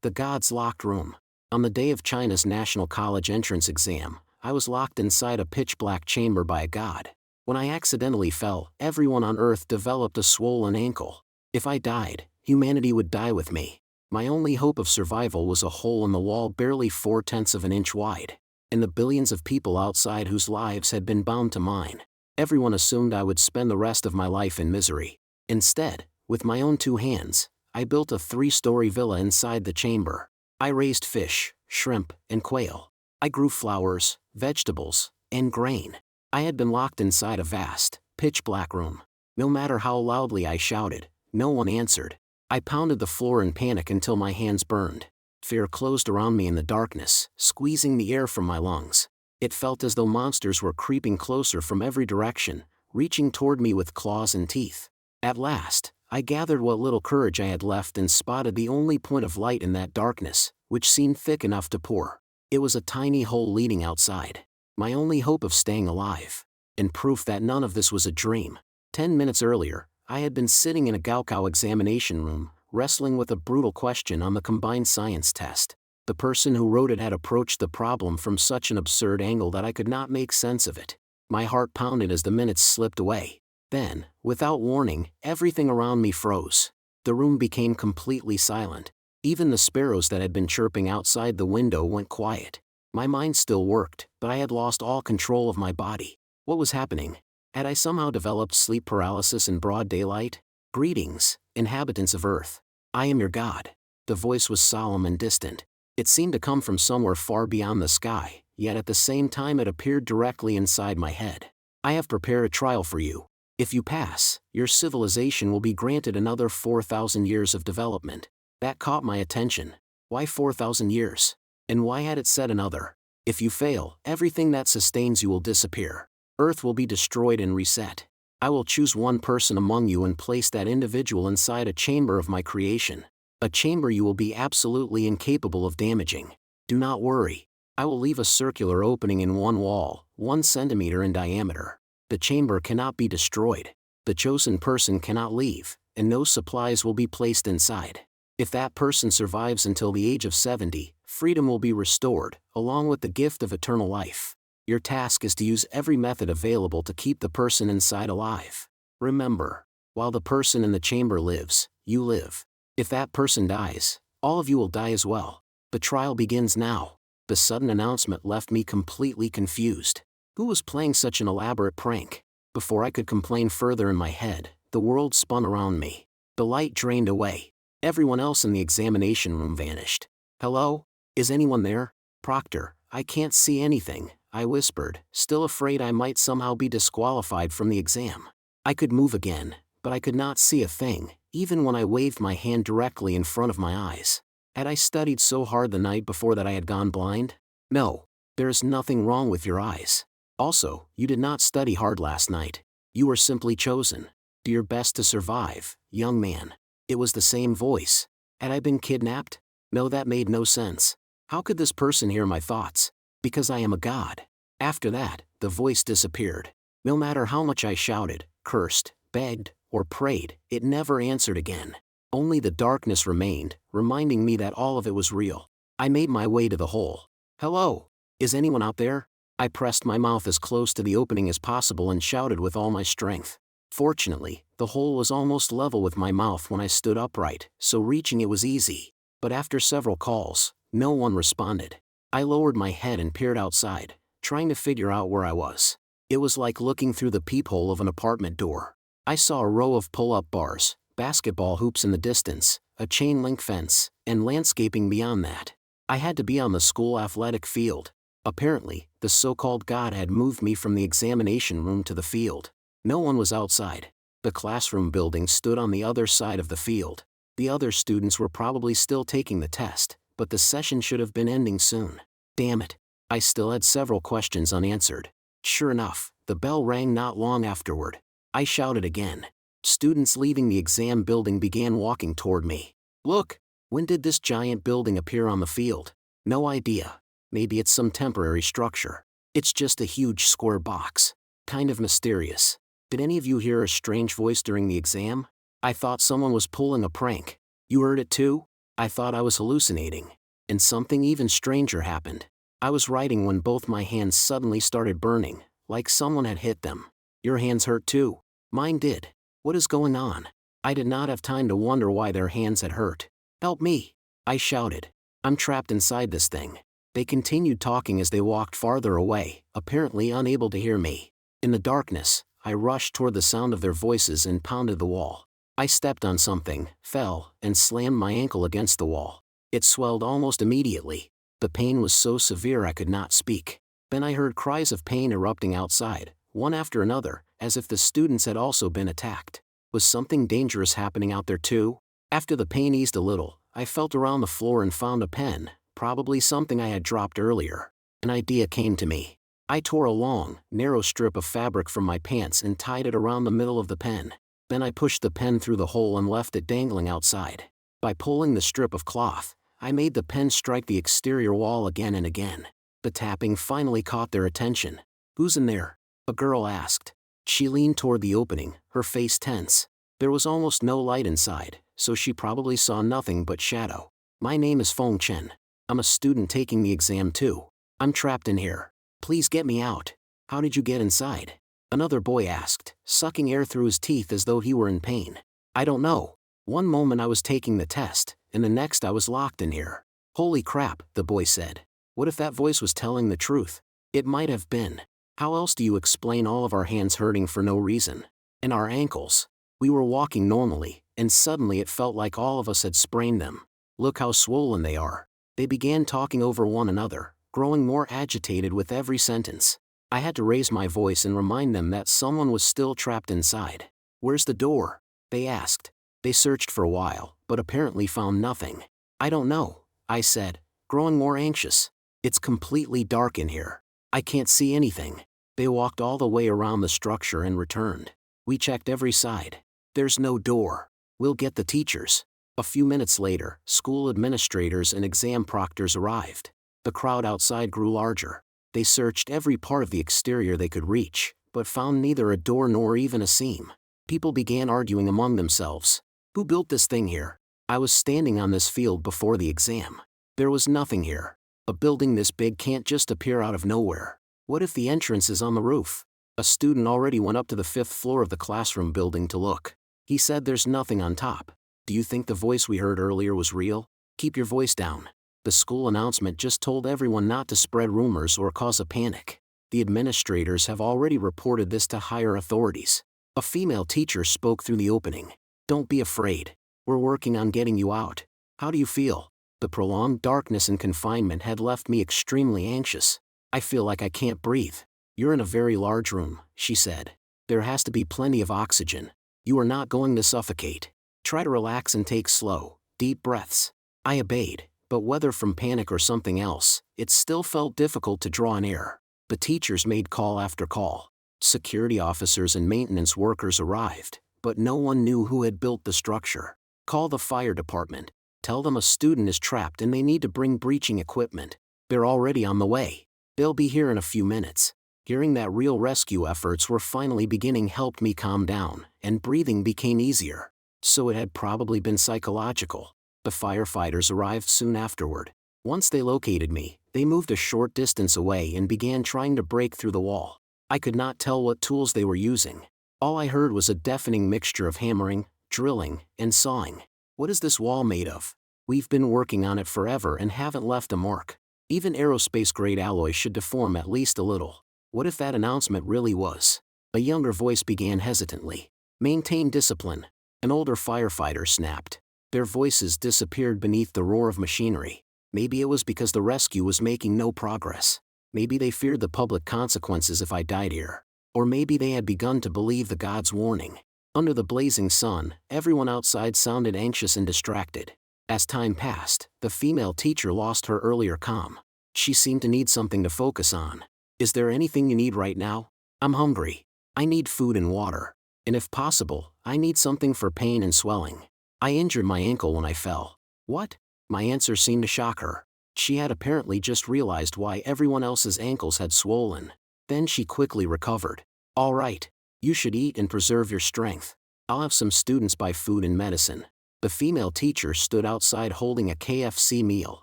The God's Locked Room. On the day of China's National College entrance exam, I was locked inside a pitch-black chamber by a god. When I accidentally fell, everyone on Earth developed a swollen ankle. If I died, humanity would die with me. My only hope of survival was a hole in the wall barely 4/10 of an inch wide, and the billions of people outside whose lives had been bound to mine. Everyone assumed I would spend the rest of my life in misery. Instead, with my own 2 hands, I built a 3-story villa inside the chamber. I raised fish, shrimp, and quail. I grew flowers, vegetables, and grain. I had been locked inside a vast, pitch-black room. No matter how loudly I shouted, no one answered. I pounded the floor in panic until my hands burned. Fear closed around me in the darkness, squeezing the air from my lungs. It felt as though monsters were creeping closer from every direction, reaching toward me with claws and teeth. At last, I gathered what little courage I had left and spotted the only point of light in that darkness, which seemed thick enough to pour. It was a tiny hole leading outside. My only hope of staying alive. And proof that none of this was a dream. 10 minutes earlier, I had been sitting in a Gaokao examination room, wrestling with a brutal question on the combined science test. The person who wrote it had approached the problem from such an absurd angle that I could not make sense of it. My heart pounded as the minutes slipped away. Then, without warning, everything around me froze. The room became completely silent. Even the sparrows that had been chirping outside the window went quiet. My mind still worked, but I had lost all control of my body. What was happening? Had I somehow developed sleep paralysis in broad daylight? Greetings, inhabitants of Earth. I am your God. The voice was solemn and distant. It seemed to come from somewhere far beyond the sky, yet at the same time it appeared directly inside my head. I have prepared a trial for you. If you pass, your civilization will be granted another 4,000 years of development. That caught my attention. Why 4,000 years? And why had it said another? If you fail, everything that sustains you will disappear. Earth will be destroyed and reset. I will choose one person among you and place that individual inside a chamber of my creation. A chamber you will be absolutely incapable of damaging. Do not worry. I will leave a circular opening in one wall, 1 centimeter in diameter. The chamber cannot be destroyed. The chosen person cannot leave, and no supplies will be placed inside. If that person survives until the age of 70, freedom will be restored, along with the gift of eternal life. Your task is to use every method available to keep the person inside alive. Remember, while the person in the chamber lives, you live. If that person dies, all of you will die as well. The trial begins now. The sudden announcement left me completely confused. Who was playing such an elaborate prank? Before I could complain further in my head, the world spun around me. The light drained away. Everyone else in the examination room vanished. Hello? Is anyone there? Proctor, I can't see anything, I whispered, still afraid I might somehow be disqualified from the exam. I could move again, but I could not see a thing, even when I waved my hand directly in front of my eyes. Had I studied so hard the night before that I had gone blind? No. There is nothing wrong with your eyes. Also, you did not study hard last night. You were simply chosen. Do your best to survive, young man. It was the same voice. Had I been kidnapped? No, that made no sense. How could this person hear my thoughts? Because I am a god. After that, the voice disappeared. No matter how much I shouted, cursed, begged, or prayed, it never answered again. Only the darkness remained, reminding me that all of it was real. I made my way to the hole. Hello? Is anyone out there? I pressed my mouth as close to the opening as possible and shouted with all my strength. Fortunately, the hole was almost level with my mouth when I stood upright, so reaching it was easy. But after several calls, no one responded. I lowered my head and peered outside, trying to figure out where I was. It was like looking through the peephole of an apartment door. I saw a row of pull-up bars, basketball hoops in the distance, a chain-link fence, and landscaping beyond that. I had to be on the school athletic field. Apparently, the so-called god had moved me from the examination room to the field. No one was outside. The classroom building stood on the other side of the field. The other students were probably still taking the test, but the session should have been ending soon. Damn it. I still had several questions unanswered. Sure enough, the bell rang not long afterward. I shouted again. Students leaving the exam building began walking toward me. Look! When did this giant building appear on the field? No idea. Maybe it's some temporary structure. It's just a huge square box. Kind of mysterious. Did any of you hear a strange voice during the exam? I thought someone was pulling a prank. You heard it too? I thought I was hallucinating. And something even stranger happened. I was writing when both my hands suddenly started burning, like someone had hit them. Your hands hurt too? Mine did. What is going on? I did not have time to wonder why their hands had hurt. Help me! I shouted. I'm trapped inside this thing. They continued talking as they walked farther away, apparently unable to hear me. In the darkness, I rushed toward the sound of their voices and pounded the wall. I stepped on something, fell, and slammed my ankle against the wall. It swelled almost immediately. The pain was so severe I could not speak. Then I heard cries of pain erupting outside, one after another, as if the students had also been attacked. Was something dangerous happening out there too? After the pain eased a little, I felt around the floor and found a pen, probably something I had dropped earlier. An idea came to me. I tore a long, narrow strip of fabric from my pants and tied it around the middle of the pen. Then I pushed the pen through the hole and left it dangling outside. By pulling the strip of cloth, I made the pen strike the exterior wall again and again. The tapping finally caught their attention. Who's in there? A girl asked. She leaned toward the opening, her face tense. There was almost no light inside, so she probably saw nothing but shadow. My name is Feng Chen. I'm a student taking the exam too. I'm trapped in here. Please get me out. How did you get inside? Another boy asked, sucking air through his teeth as though he were in pain. I don't know. One moment I was taking the test, and the next I was locked in here. Holy crap, the boy said. What if that voice was telling the truth? It might have been. How else do you explain all of our hands hurting for no reason? And our ankles? We were walking normally, and suddenly it felt like all of us had sprained them. Look how swollen they are. They began talking over one another, growing more agitated with every sentence. I had to raise my voice and remind them that someone was still trapped inside. Where's the door? They asked. They searched for a while, but apparently found nothing. I don't know, I said, growing more anxious. It's completely dark in here. I can't see anything. They walked all the way around the structure and returned. We checked every side. There's no door. We'll get the teachers. A few minutes later, school administrators and exam proctors arrived. The crowd outside grew larger. They searched every part of the exterior they could reach, but found neither a door nor even a seam. People began arguing among themselves. Who built this thing here? I was standing on this field before the exam. There was nothing here. A building this big can't just appear out of nowhere. What if the entrance is on the roof? A student already went up to the 5th floor of the classroom building to look. He said there's nothing on top. Do you think the voice we heard earlier was real? Keep your voice down. The school announcement just told everyone not to spread rumors or cause a panic. The administrators have already reported this to higher authorities. A female teacher spoke through the opening. Don't be afraid. We're working on getting you out. How do you feel? The prolonged darkness and confinement had left me extremely anxious. I feel like I can't breathe. You're in a very large room, she said. There has to be plenty of oxygen. You are not going to suffocate. Try to relax and take slow, deep breaths. I obeyed, but whether from panic or something else, it still felt difficult to draw an air. The teachers made call after call. Security officers and maintenance workers arrived, but no one knew who had built the structure. Call the fire department. Tell them a student is trapped and they need to bring breaching equipment. They're already on the way. They'll be here in a few minutes. Hearing that real rescue efforts were finally beginning helped me calm down, and breathing became easier. So it had probably been psychological. The firefighters arrived soon afterward. Once they located me, they moved a short distance away and began trying to break through the wall. I could not tell what tools they were using. All I heard was a deafening mixture of hammering, drilling, and sawing. What is this wall made of? We've been working on it forever and haven't left a mark. Even aerospace-grade alloy should deform at least a little. What if that announcement really was? A younger voice began hesitantly. Maintain discipline. An older firefighter snapped. Their voices disappeared beneath the roar of machinery. Maybe it was because the rescue was making no progress. Maybe they feared the public consequences if I died here. Or maybe they had begun to believe the gods' warning. Under the blazing sun, everyone outside sounded anxious and distracted. As time passed, the female teacher lost her earlier calm. She seemed to need something to focus on. Is there anything you need right now? I'm hungry. I need food and water. And if possible, I need something for pain and swelling. I injured my ankle when I fell. What? My answer seemed to shock her. She had apparently just realized why everyone else's ankles had swollen. Then she quickly recovered. All right. You should eat and preserve your strength. I'll have some students buy food and medicine. The female teacher stood outside holding a KFC meal,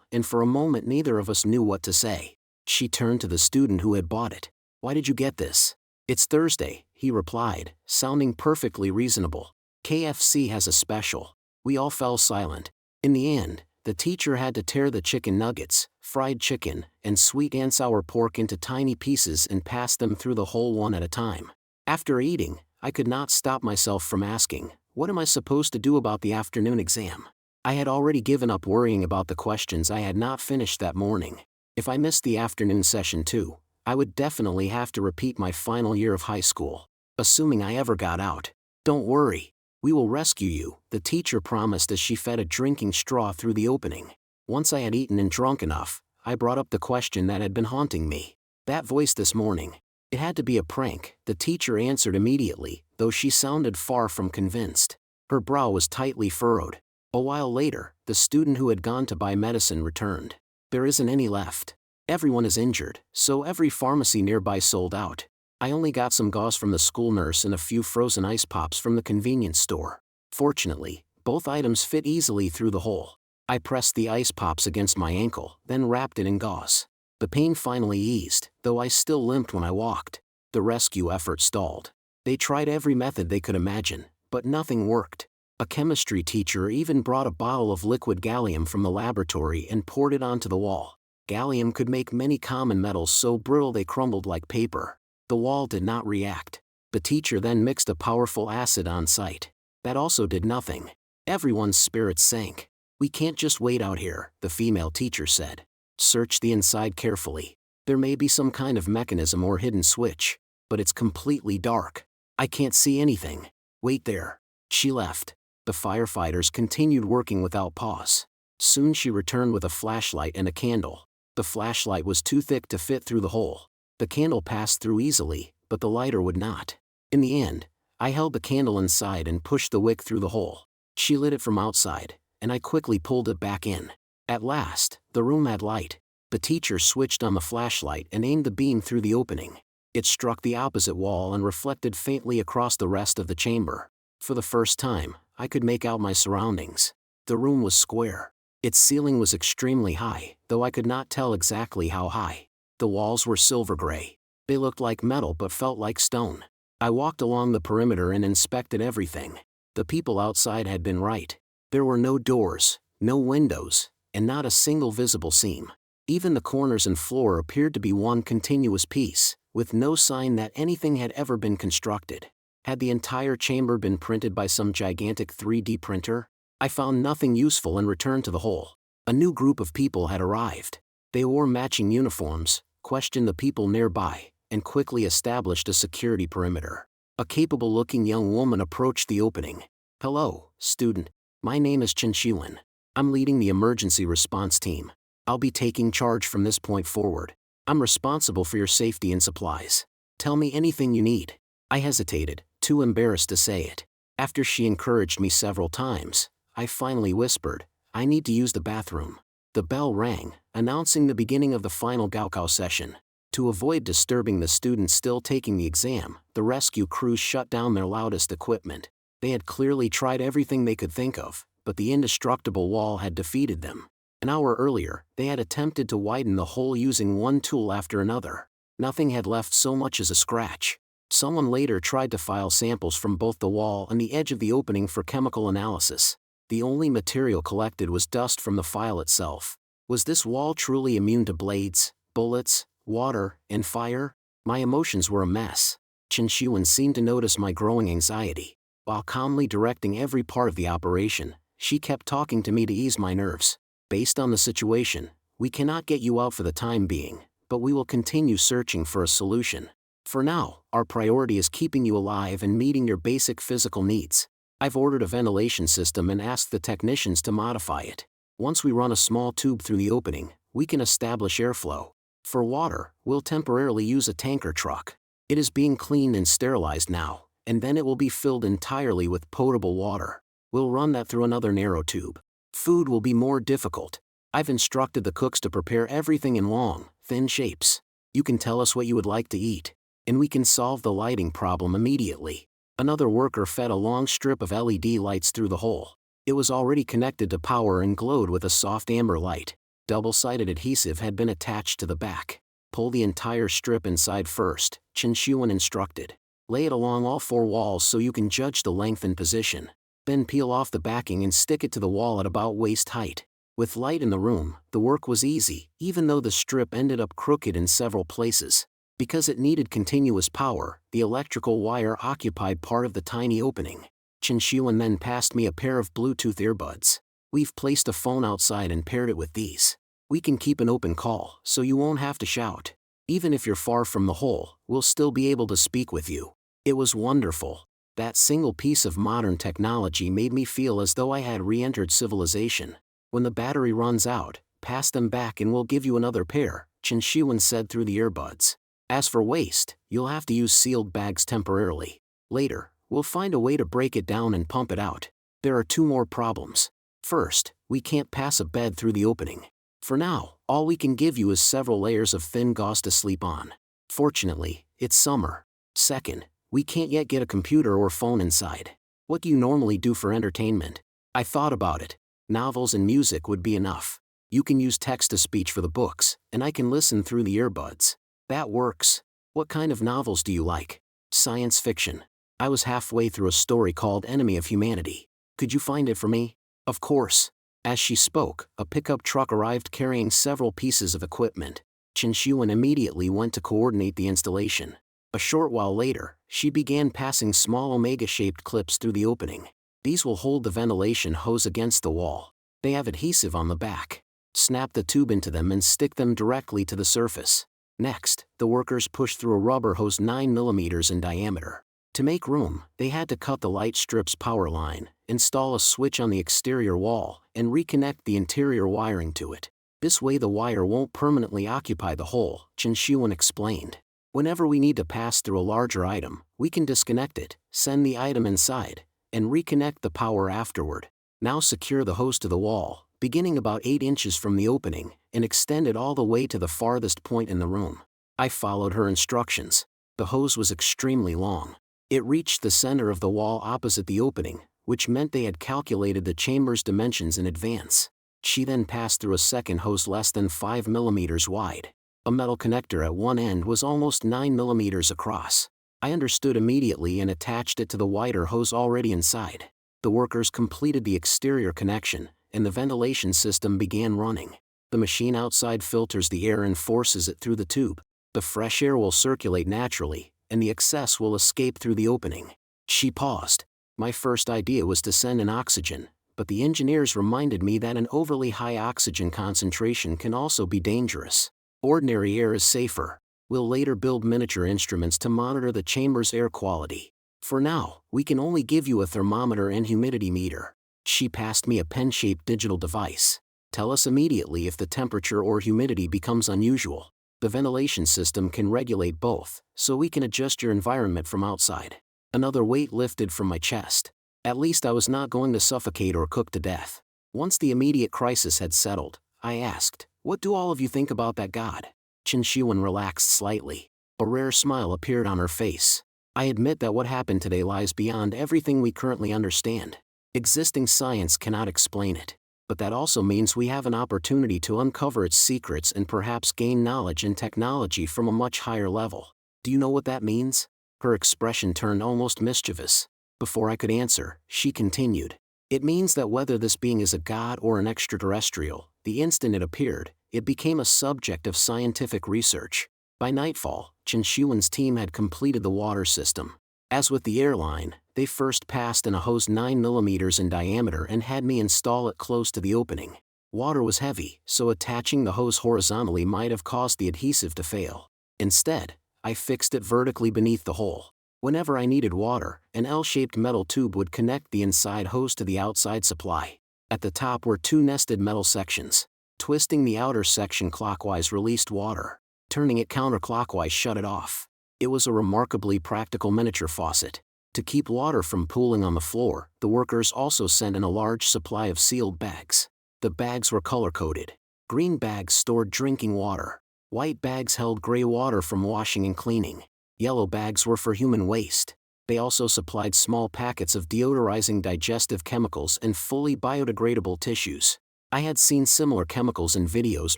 and for a moment neither of us knew what to say. She turned to the student who had bought it. "Why did you get this?" "It's Thursday," he replied, sounding perfectly reasonable. "KFC has a special." We all fell silent. In the end, the teacher had to tear the chicken nuggets, fried chicken, and sweet and sour pork into tiny pieces and pass them through the hole one at a time. After eating, I could not stop myself from asking, "What am I supposed to do about the afternoon exam?" I had already given up worrying about the questions I had not finished that morning. If I missed the afternoon session too, I would definitely have to repeat my final year of high school, assuming I ever got out. "Don't worry. We will rescue you," the teacher promised as she fed a drinking straw through the opening. Once I had eaten and drunk enough, I brought up the question that had been haunting me. "That voice this morning. It had to be a prank," the teacher answered immediately, though she sounded far from convinced. Her brow was tightly furrowed. A while later, the student who had gone to buy medicine returned. "There isn't any left. Everyone is injured, so every pharmacy nearby sold out. I only got some gauze from the school nurse and a few frozen ice pops from the convenience store." Fortunately, both items fit easily through the hole. I pressed the ice pops against my ankle, then wrapped it in gauze. The pain finally eased, though I still limped when I walked. The rescue effort stalled. They tried every method they could imagine, but nothing worked. A chemistry teacher even brought a bottle of liquid gallium from the laboratory and poured it onto the wall. Gallium could make many common metals so brittle they crumbled like paper. The wall did not react. The teacher then mixed a powerful acid on site. That also did nothing. Everyone's spirits sank. "We can't just wait out here," the female teacher said. "Search the inside carefully. There may be some kind of mechanism or hidden switch, but it's completely dark. I can't see anything. Wait there." She left. The firefighters continued working without pause. Soon she returned with a flashlight and a candle. The flashlight was too thick to fit through the hole. The candle passed through easily, but the lighter would not. In the end, I held the candle inside and pushed the wick through the hole. She lit it from outside, and I quickly pulled it back in. At last, the room had light. The teacher switched on the flashlight and aimed the beam through the opening. It struck the opposite wall and reflected faintly across the rest of the chamber. For the first time, I could make out my surroundings. The room was square. Its ceiling was extremely high, though I could not tell exactly how high. The walls were silver gray. They looked like metal but felt like stone. I walked along the perimeter and inspected everything. The people outside had been right. There were no doors, no windows, and not a single visible seam. Even the corners and floor appeared to be one continuous piece, with no sign that anything had ever been constructed. Had the entire chamber been printed by some gigantic 3D printer? I found nothing useful and returned to the hole. A new group of people had arrived. They wore matching uniforms, questioned the people nearby, and quickly established a security perimeter. A capable-looking young woman approached the opening. "Hello, student. My name is Chen Shiwen. I'm leading the emergency response team. I'll be taking charge from this point forward. I'm responsible for your safety and supplies. Tell me anything you need." I hesitated, too embarrassed to say it. After she encouraged me several times, I finally whispered, "I need to use the bathroom." The bell rang, announcing the beginning of the final Gaokao session. To avoid disturbing the students still taking the exam, the rescue crews shut down their loudest equipment. They had clearly tried everything they could think of, but the indestructible wall had defeated them. An hour earlier, they had attempted to widen the hole using one tool after another. Nothing had left so much as a scratch. Someone later tried to file samples from both the wall and the edge of the opening for chemical analysis. The only material collected was dust from the file itself. Was this wall truly immune to blades, bullets, water, and fire? My emotions were a mess. Chen Shiwen seemed to notice my growing anxiety. While calmly directing every part of the operation, she kept talking to me to ease my nerves. "Based on the situation, we cannot get you out for the time being, but we will continue searching for a solution. For now, our priority is keeping you alive and meeting your basic physical needs. I've ordered a ventilation system and asked the technicians to modify it. Once we run a small tube through the opening, we can establish airflow. For water, we'll temporarily use a tanker truck. It is being cleaned and sterilized now, and then it will be filled entirely with potable water. We'll run that through another narrow tube. Food will be more difficult. I've instructed the cooks to prepare everything in long, thin shapes. You can tell us what you would like to eat, and we can solve the lighting problem immediately." Another worker fed a long strip of LED lights through the hole. It was already connected to power and glowed with a soft amber light. Double-sided adhesive had been attached to the back. Pull the entire strip inside first, Chen Shuan instructed. Lay it along all 4 walls so you can judge the length and position. Then peel off the backing and stick it to the wall at about waist height. With light in the room, the work was easy, even though the strip ended up crooked in several places. Because it needed continuous power, the electrical wire occupied part of the tiny opening. Chen Shuan then passed me a pair of Bluetooth earbuds. We've placed a phone outside and paired it with these. We can keep an open call, so you won't have to shout. Even if you're far from the hole, we'll still be able to speak with you. It was wonderful. That single piece of modern technology made me feel as though I had re-entered civilization. When the battery runs out, pass them back and we'll give you another pair, Chen Shuan said through the earbuds. As for waste, you'll have to use sealed bags temporarily. Later, we'll find a way to break it down and pump it out. There are 2 more problems. First, we can't pass a bed through the opening. For now, all we can give you is several layers of thin gauze to sleep on. Fortunately, it's summer. Second, we can't yet get a computer or phone inside. What do you normally do for entertainment? I thought about it. Novels and music would be enough. You can use text-to-speech for the books, and I can listen through the earbuds. That works. What kind of novels do you like? Science fiction. I was halfway through a story called Enemy of Humanity. Could you find it for me? Of course. As she spoke, a pickup truck arrived carrying several pieces of equipment. Chen Shuan immediately went to coordinate the installation. A short while later, she began passing small omega-shaped clips through the opening. These will hold the ventilation hose against the wall. They have adhesive on the back. Snap the tube into them and stick them directly to the surface. Next, the workers pushed through a rubber hose 9 mm in diameter. To make room, they had to cut the light strip's power line, install a switch on the exterior wall, and reconnect the interior wiring to it. This way the wire won't permanently occupy the hole, Chen Shuan explained. Whenever we need to pass through a larger item, we can disconnect it, send the item inside, and reconnect the power afterward. Now secure the hose to the wall, beginning about 8 inches from the opening, and extend it all the way to the farthest point in the room. I followed her instructions. The hose was extremely long. It reached the center of the wall opposite the opening, which meant they had calculated the chamber's dimensions in advance. She then passed through a second hose less than 5 mm wide. A metal connector at one end was almost 9 mm across. I understood immediately and attached it to the wider hose already inside. The workers completed the exterior connection, and the ventilation system began running. The machine outside filters the air and forces it through the tube. The fresh air will circulate naturally, and the excess will escape through the opening. She paused. My first idea was to send in oxygen, but the engineers reminded me that an overly high oxygen concentration can also be dangerous. Ordinary air is safer. We'll later build miniature instruments to monitor the chamber's air quality. For now, we can only give you a thermometer and humidity meter. She passed me a pen-shaped digital device. Tell us immediately if the temperature or humidity becomes unusual. The ventilation system can regulate both, so we can adjust your environment from outside. Another weight lifted from my chest. At least I was not going to suffocate or cook to death. Once the immediate crisis had settled, I asked, "What do all of you think about that god?" Chen Shuan relaxed slightly. A rare smile appeared on her face. I admit that what happened today lies beyond everything we currently understand. Existing science cannot explain it. But that also means we have an opportunity to uncover its secrets and perhaps gain knowledge and technology from a much higher level. Do you know what that means? Her expression turned almost mischievous. Before I could answer, she continued. It means that whether this being is a god or an extraterrestrial, the instant it appeared, it became a subject of scientific research. By nightfall, Chen Shuan's team had completed the water system. As with the airline, they first passed in a hose 9 mm in diameter and had me install it close to the opening. Water was heavy, so attaching the hose horizontally might have caused the adhesive to fail. Instead, I fixed it vertically beneath the hole. Whenever I needed water, an L-shaped metal tube would connect the inside hose to the outside supply. At the top were 2 nested metal sections. Twisting the outer section clockwise released water. Turning it counterclockwise shut it off. It was a remarkably practical miniature faucet. To keep water from pooling on the floor, the workers also sent in a large supply of sealed bags. The bags were color-coded. Green bags stored drinking water. White bags held gray water from washing and cleaning. Yellow bags were for human waste. They also supplied small packets of deodorizing digestive chemicals and fully biodegradable tissues. I had seen similar chemicals in videos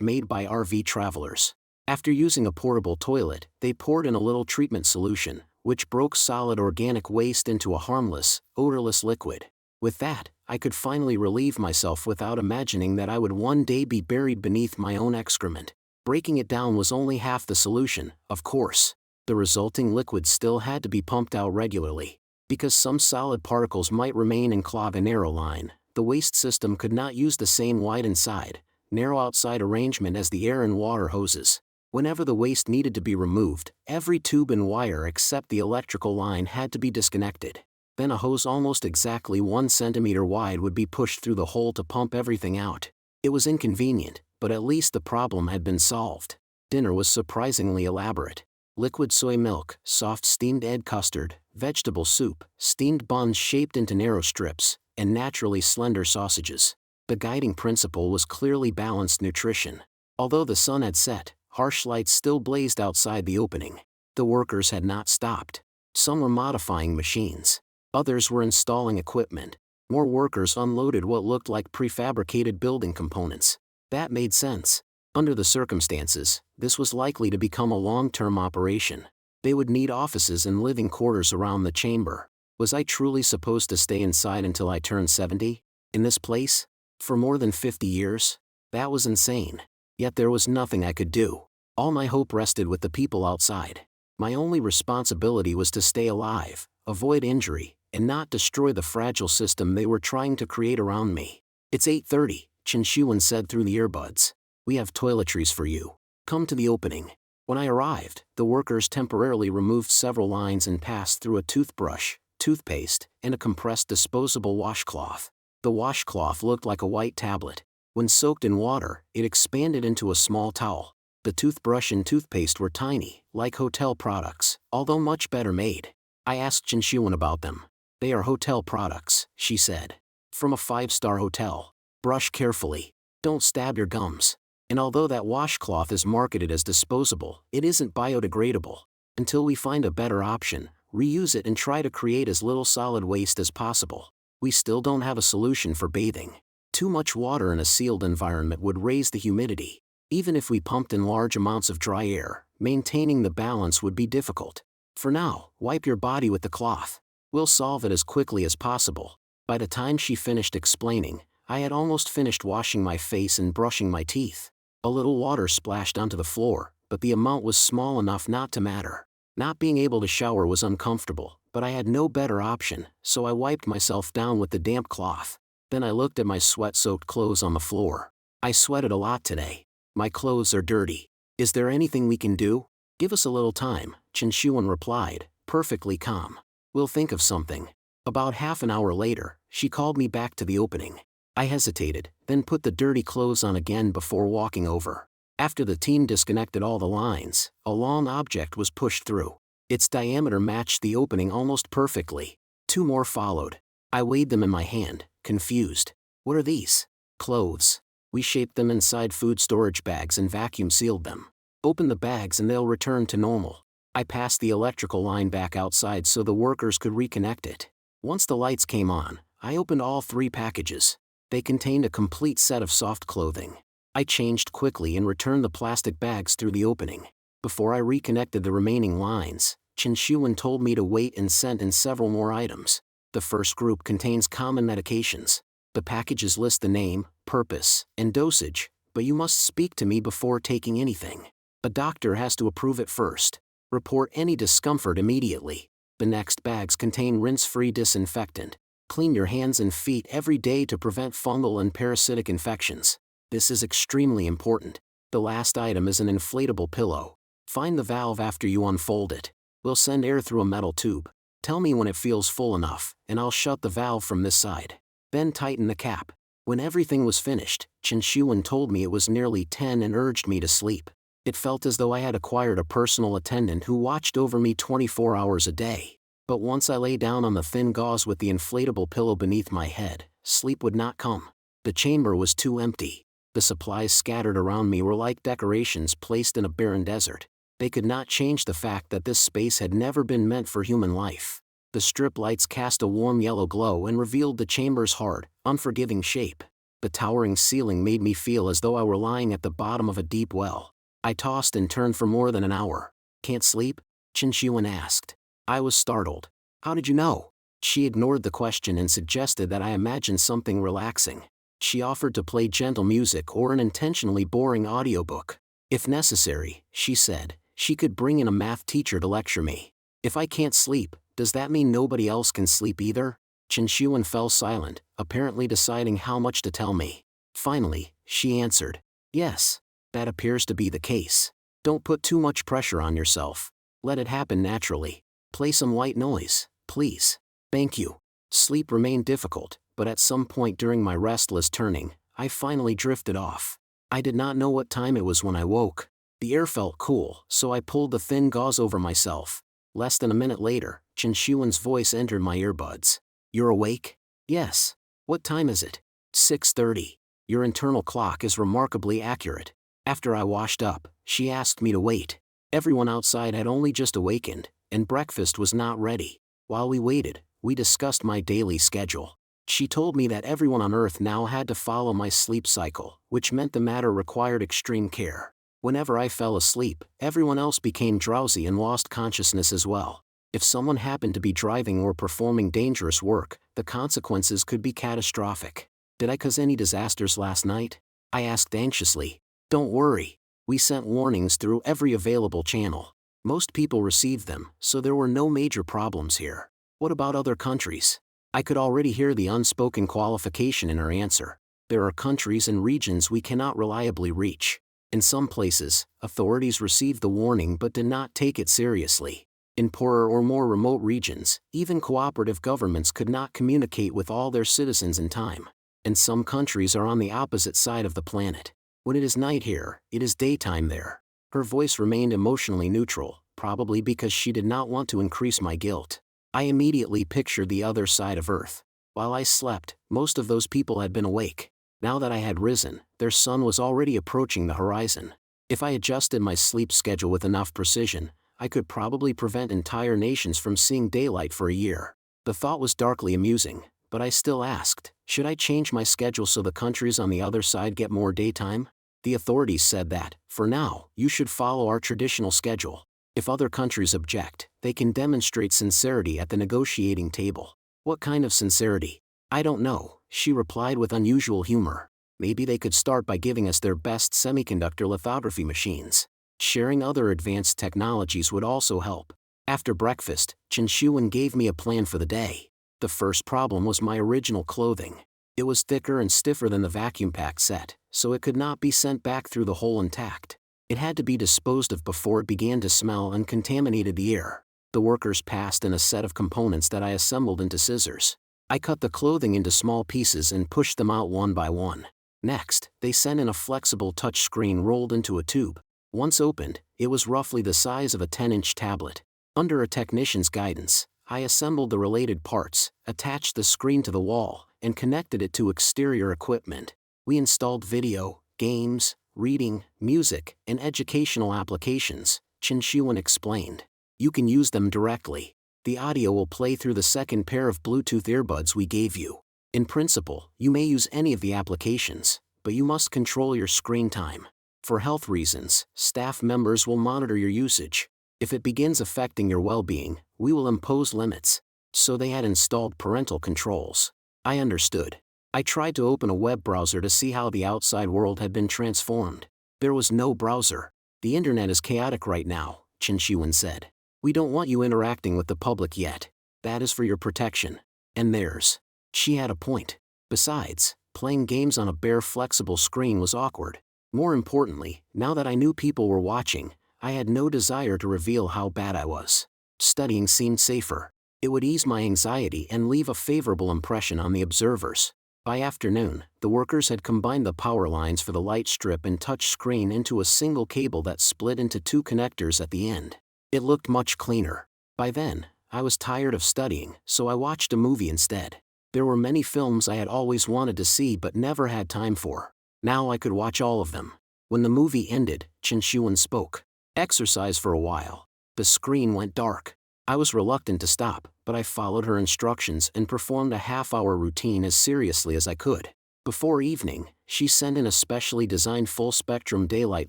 made by RV travelers. After using a portable toilet, they poured in a little treatment solution, which broke solid organic waste into a harmless, odorless liquid. With that, I could finally relieve myself without imagining that I would one day be buried beneath my own excrement. Breaking it down was only half the solution, of course. The resulting liquid still had to be pumped out regularly. Because some solid particles might remain and clog a narrow line, the waste system could not use the same wide inside, narrow outside arrangement as the air and water hoses. Whenever the waste needed to be removed, every tube and wire except the electrical line had to be disconnected. Then a hose almost exactly 1 centimeter wide would be pushed through the hole to pump everything out. It was inconvenient, but at least the problem had been solved. Dinner was surprisingly elaborate. Liquid soy milk, soft steamed egg custard, vegetable soup, steamed buns shaped into narrow strips, and naturally slender sausages. The guiding principle was clearly balanced nutrition. Although the sun had set, harsh lights still blazed outside the opening. The workers had not stopped. Some were modifying machines. Others were installing equipment. More workers unloaded what looked like prefabricated building components. That made sense. Under the circumstances, this was likely to become a long-term operation. They would need offices and living quarters around the chamber. Was I truly supposed to stay inside until I turned 70? In this place? For more than 50 years? That was insane. Yet there was nothing I could do. All my hope rested with the people outside. My only responsibility was to stay alive, avoid injury, and not destroy the fragile system they were trying to create around me. "It's 8:30, Chen Shuwen said through the earbuds. "We have toiletries for you. Come to the opening." When I arrived, the workers temporarily removed several lines and passed through a toothbrush, toothpaste, and a compressed disposable washcloth. The washcloth looked like a white tablet. When soaked in water, it expanded into a small towel. The toothbrush and toothpaste were tiny, like hotel products, although much better made. I asked Chen Shuwen about them. "They are hotel products," she said. "From a 5-star hotel. Brush carefully. Don't stab your gums. And although that washcloth is marketed as disposable, it isn't biodegradable. Until we find a better option, reuse it and try to create as little solid waste as possible. We still don't have a solution for bathing. Too much water in a sealed environment would raise the humidity. Even if we pumped in large amounts of dry air, maintaining the balance would be difficult. For now, wipe your body with the cloth. We'll solve it as quickly as possible." By the time she finished explaining, I had almost finished washing my face and brushing my teeth. A little water splashed onto the floor, but the amount was small enough not to matter. Not being able to shower was uncomfortable, but I had no better option, so I wiped myself down with the damp cloth. Then I looked at my sweat-soaked clothes on the floor. I sweated a lot today. My clothes are dirty. "Is there anything we can do?" "Give us a little time," Chen Shuwen replied, perfectly calm. "We'll think of something." About half an hour later, she called me back to the opening. I hesitated, then put the dirty clothes on again before walking over. After the team disconnected all the lines, a long object was pushed through. Its diameter matched the opening almost perfectly. 2 more followed. I weighed them in my hand, confused. "What are these?" "Clothes. We shaped them inside food storage bags and vacuum sealed them. Open the bags and they'll return to normal." I passed the electrical line back outside so the workers could reconnect it. Once the lights came on, I opened all 3 packages. They contained a complete set of soft clothing. I changed quickly and returned the plastic bags through the opening. Before I reconnected the remaining lines, Chen Shuwen told me to wait and sent in several more items. The first group contains common medications. The packages list the name, purpose, and dosage, but you must speak to me before taking anything. A doctor has to approve it first. Report any discomfort immediately. The next bags contain rinse-free disinfectant. Clean your hands and feet every day to prevent fungal and parasitic infections. This is extremely important. The last item is an inflatable pillow. Find the valve after you unfold it. We'll send air through a metal tube. Tell me when it feels full enough, and I'll shut the valve from this side. Then tighten the cap. When everything was finished, Chen Shuwen told me it was nearly 10 and urged me to sleep. It felt as though I had acquired a personal attendant who watched over me 24 hours a day. But once I lay down on the thin gauze with the inflatable pillow beneath my head, sleep would not come. The chamber was too empty. The supplies scattered around me were like decorations placed in a barren desert. They could not change the fact that this space had never been meant for human life. The strip lights cast a warm yellow glow and revealed the chamber's hard, unforgiving shape. The towering ceiling made me feel as though I were lying at the bottom of a deep well. I tossed and turned for more than an hour. "Can't sleep?" Chen Xiuan asked. I was startled. "How did you know?" She ignored the question and suggested that I imagine something relaxing. She offered to play gentle music or an intentionally boring audiobook. If necessary, she said, she could bring in a math teacher to lecture me. If I can't sleep, does that mean nobody else can sleep either? Chen Xiuan fell silent, apparently deciding how much to tell me. Finally, she answered, "Yes, that appears to be the case. Don't put too much pressure on yourself. Let it happen naturally. Play some white noise, please." "Thank you." Sleep remained difficult, but at some point during my restless turning, I finally drifted off. I did not know what time it was when I woke. The air felt cool, so I pulled the thin gauze over myself. Less than a minute later, Chen Xiuan's voice entered my earbuds. "You're awake?" "Yes. What time is it?" 6:30. "Your internal clock is remarkably accurate." After I washed up, she asked me to wait. Everyone outside had only just awakened, and breakfast was not ready. While we waited, we discussed my daily schedule. She told me that everyone on Earth now had to follow my sleep cycle, which meant the matter required extreme care. Whenever I fell asleep, everyone else became drowsy and lost consciousness as well. If someone happened to be driving or performing dangerous work, the consequences could be catastrophic. "Did I cause any disasters last night?" I asked anxiously. "Don't worry. We sent warnings through every available channel. Most people received them, so there were no major problems here." "What about other countries?" I could already hear the unspoken qualification in her answer. "There are countries and regions we cannot reliably reach. In some places, authorities received the warning but did not take it seriously. In poorer or more remote regions, even cooperative governments could not communicate with all their citizens in time. And some countries are on the opposite side of the planet. When it is night here, it is daytime there." Her voice remained emotionally neutral, probably because she did not want to increase my guilt. I immediately pictured the other side of Earth. While I slept, most of those people had been awake. Now that I had risen, their sun was already approaching the horizon. If I adjusted my sleep schedule with enough precision, I could probably prevent entire nations from seeing daylight for a year. The thought was darkly amusing, but I still asked, should I change my schedule so the countries on the other side get more daytime? The authorities said that, for now, you should follow our traditional schedule. If other countries object, they can demonstrate sincerity at the negotiating table. "What kind of sincerity?" "I don't know," she replied with unusual humor. "Maybe they could start by giving us their best semiconductor lithography machines. Sharing other advanced technologies would also help." After breakfast, Chen Xiuan gave me a plan for the day. The first problem was my original clothing. It was thicker and stiffer than the vacuum pack set, so it could not be sent back through the hole intact. It had to be disposed of before it began to smell and contaminated the air. The workers passed in a set of components that I assembled into scissors. I cut the clothing into small pieces and pushed them out one by one. Next, they sent in a flexible touch screen rolled into a tube. Once opened, it was roughly the size of a 10-inch tablet. Under a technician's guidance, I assembled the related parts, attached the screen to the wall, and connected it to exterior equipment. We installed video, games, reading, music, and educational applications, Chen Xiuan explained. "You can use them directly. The audio will play through the second pair of Bluetooth earbuds we gave you. In principle, you may use any of the applications, but you must control your screen time. For health reasons, staff members will monitor your usage. If it begins affecting your well-being, we will impose limits." So they had installed parental controls. I understood. I tried to open a web browser to see how the outside world had been transformed. There was no browser. "The internet is chaotic right now," Chen Xiuan said. "We don't want you interacting with the public yet. That is for your protection. And theirs." She had a point. Besides, playing games on a bare flexible screen was awkward. More importantly, now that I knew people were watching, I had no desire to reveal how bad I was. Studying seemed safer. It would ease my anxiety and leave a favorable impression on the observers. By afternoon, the workers had combined the power lines for the light strip and touch screen into a single cable that split into two connectors at the end. It looked much cleaner. By then, I was tired of studying, so I watched a movie instead. There were many films I had always wanted to see but never had time for. Now I could watch all of them. When the movie ended, Chen Xiuan spoke. "Exercise for a while." The screen went dark. I was reluctant to stop, but I followed her instructions and performed a half-hour routine as seriously as I could. Before evening, she sent in a specially designed full-spectrum daylight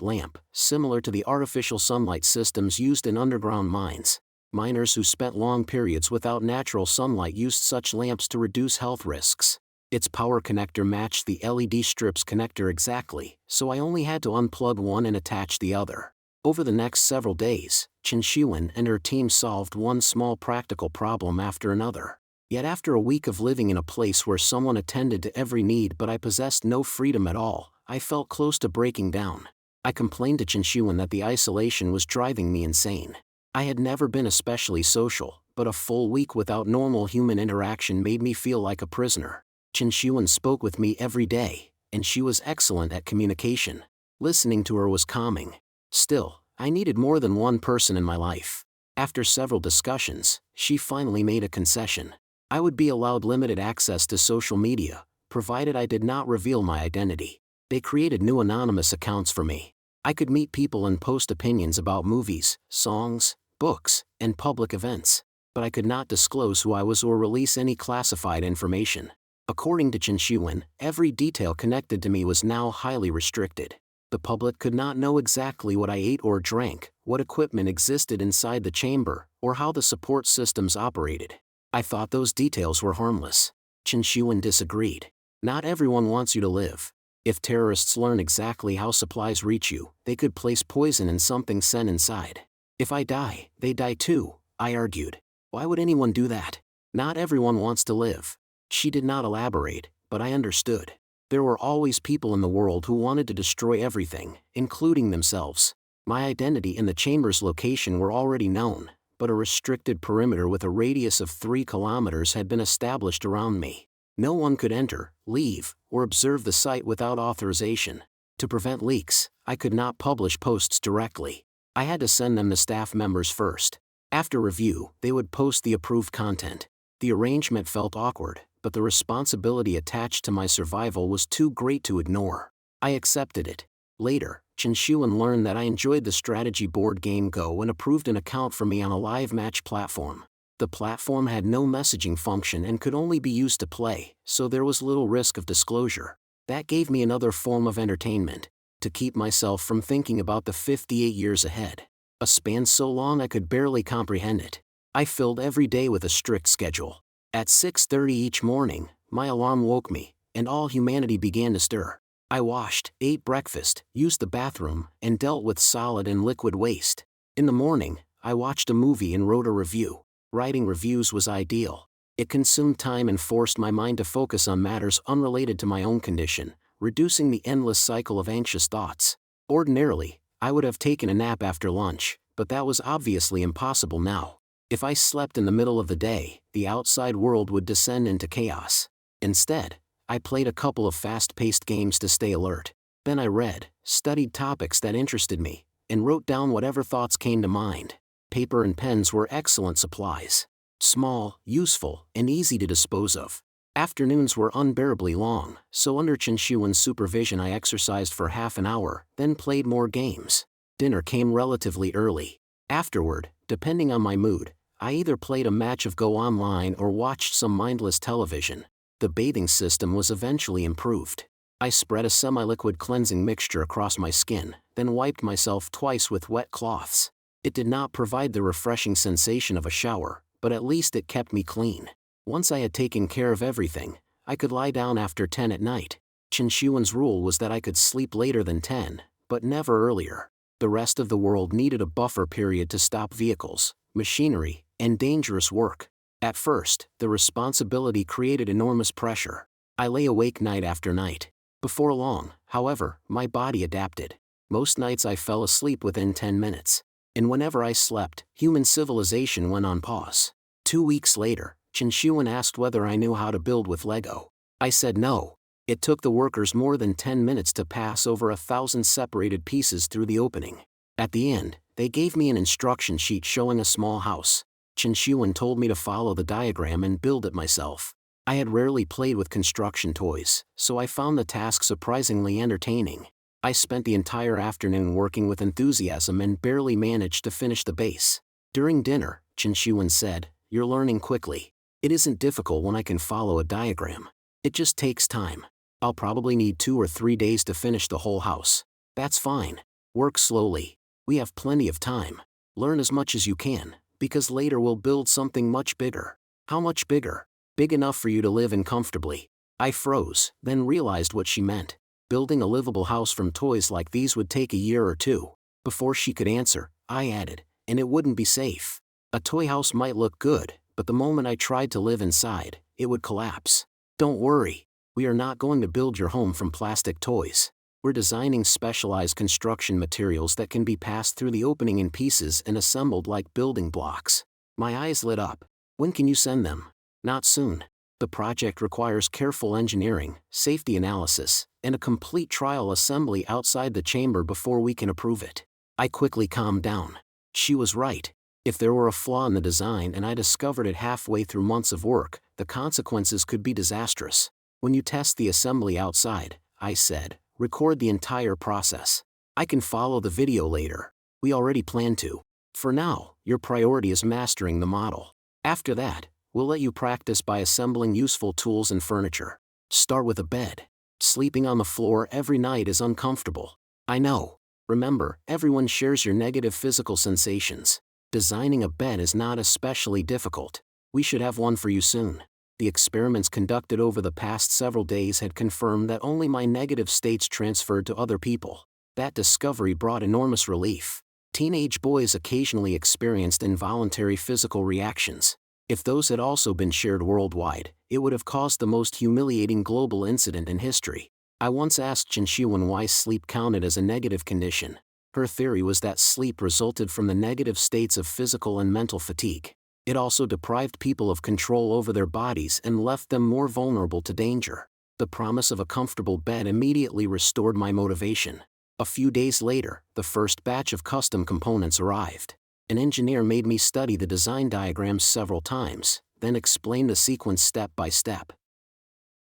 lamp, similar to the artificial sunlight systems used in underground mines. Miners who spent long periods without natural sunlight used such lamps to reduce health risks. Its power connector matched the LED strip's connector exactly, so I only had to unplug one and attach the other. Over the next several days, Chen Shiwen and her team solved one small practical problem after another. Yet after a week of living in a place where someone attended to every need but I possessed no freedom at all, I felt close to breaking down. I complained to Chen Shiwen that the isolation was driving me insane. I had never been especially social, but a full week without normal human interaction made me feel like a prisoner. Chen Shiwen spoke with me every day, and she was excellent at communication. Listening to her was calming. Still, I needed more than one person in my life. After several discussions, she finally made a concession. I would be allowed limited access to social media, provided I did not reveal my identity. They created new anonymous accounts for me. I could meet people and post opinions about movies, songs, books, and public events, but I could not disclose who I was or release any classified information. According to Chen Shiwen, every detail connected to me was now highly restricted. The public could not know exactly what I ate or drank, what equipment existed inside the chamber, or how the support systems operated. I thought those details were harmless. Chen Shiwen disagreed. Not everyone wants you to live. If terrorists learn exactly how supplies reach you, they could place poison in something sent inside. If I die, they die too, I argued. Why would anyone do that? Not everyone wants to live. She did not elaborate, but I understood. There were always people in the world who wanted to destroy everything, including themselves. My identity and the chamber's location were already known, but a restricted perimeter with a radius of 3 kilometers had been established around me. No one could enter, leave, or observe the site without authorization. To prevent leaks, I could not publish posts directly. I had to send them to staff members first. After review, they would post the approved content. The arrangement felt awkward, but the responsibility attached to my survival was too great to ignore. I accepted it. Later, Chen Shiwen learned that I enjoyed the strategy board game Go and approved an account for me on a live match platform. The platform had no messaging function and could only be used to play, so there was little risk of disclosure. That gave me another form of entertainment, to keep myself from thinking about the 58 years ahead. A span so long I could barely comprehend it. I filled every day with a strict schedule. At 6:30 each morning, my alarm woke me, and all humanity began to stir. I washed, ate breakfast, used the bathroom, and dealt with solid and liquid waste. In the morning, I watched a movie and wrote a review. Writing reviews was ideal. It consumed time and forced my mind to focus on matters unrelated to my own condition, reducing the endless cycle of anxious thoughts. Ordinarily, I would have taken a nap after lunch, but that was obviously impossible now. If I slept in the middle of the day, the outside world would descend into chaos. Instead, I played a couple of fast-paced games to stay alert. Then I read, studied topics that interested me, and wrote down whatever thoughts came to mind. Paper and pens were excellent supplies. Small, useful, and easy to dispose of. Afternoons were unbearably long, so under Chen Shiwen's supervision I exercised for half an hour, then played more games. Dinner came relatively early. Afterward, depending on my mood, I either played a match of Go online or watched some mindless television. The bathing system was eventually improved. I spread a semi-liquid cleansing mixture across my skin, then wiped myself twice with wet cloths. It did not provide the refreshing sensation of a shower, but at least it kept me clean. Once I had taken care of everything, I could lie down after 10 at night. Chen Shiwen's rule was that I could sleep later than 10, but never earlier. The rest of the world needed a buffer period to stop vehicles, machinery, and dangerous work. At first, the responsibility created enormous pressure. I lay awake night after night. Before long, however, my body adapted. Most nights I fell asleep within 10 minutes. And whenever I slept, human civilization went on pause. 2 weeks later, Chen Shiwen asked whether I knew how to build with Lego. I said no. It took the workers more than 10 minutes to pass over 1,000 separated pieces through the opening. At the end, they gave me an instruction sheet showing a small house. Chen Shiwen told me to follow the diagram and build it myself. I had rarely played with construction toys, so I found the task surprisingly entertaining. I spent the entire afternoon working with enthusiasm and barely managed to finish the base. During dinner, Chen Shiwen said, you're learning quickly. It isn't difficult when I can follow a diagram. It just takes time. I'll probably need 2 or 3 days to finish the whole house. That's fine. Work slowly. We have plenty of time. Learn as much as you can, because later we'll build something much bigger. How much bigger? Big enough for you to live in comfortably. I froze, then realized what she meant. Building a livable house from toys like these would take a year or two. Before she could answer, I added, and it wouldn't be safe. A toy house might look good, but the moment I tried to live inside, it would collapse. Don't worry. We are not going to build your home from plastic toys. We're designing specialized construction materials that can be passed through the opening in pieces and assembled like building blocks. My eyes lit up. When can you send them? Not soon. The project requires careful engineering, safety analysis, and a complete trial assembly outside the chamber before we can approve it. I quickly calmed down. She was right. If there were a flaw in the design and I discovered it halfway through months of work, the consequences could be disastrous. When you test the assembly outside, I said, record the entire process. I can follow the video later. We already plan to. For now, your priority is mastering the model. After that, we'll let you practice by assembling useful tools and furniture. Start with a bed. Sleeping on the floor every night is uncomfortable. I know. Remember, everyone shares your negative physical sensations. Designing a bed is not especially difficult. We should have one for you soon. The experiments conducted over the past several days had confirmed that only my negative states transferred to other people. That discovery brought enormous relief. Teenage boys occasionally experienced involuntary physical reactions. If those had also been shared worldwide, it would have caused the most humiliating global incident in history. I once asked Chen Xiwen why sleep counted as a negative condition. Her theory was that sleep resulted from the negative states of physical and mental fatigue. It also deprived people of control over their bodies and left them more vulnerable to danger. The promise of a comfortable bed immediately restored my motivation. A few days later, the first batch of custom components arrived. An engineer made me study the design diagrams several times, then explain the sequence step by step.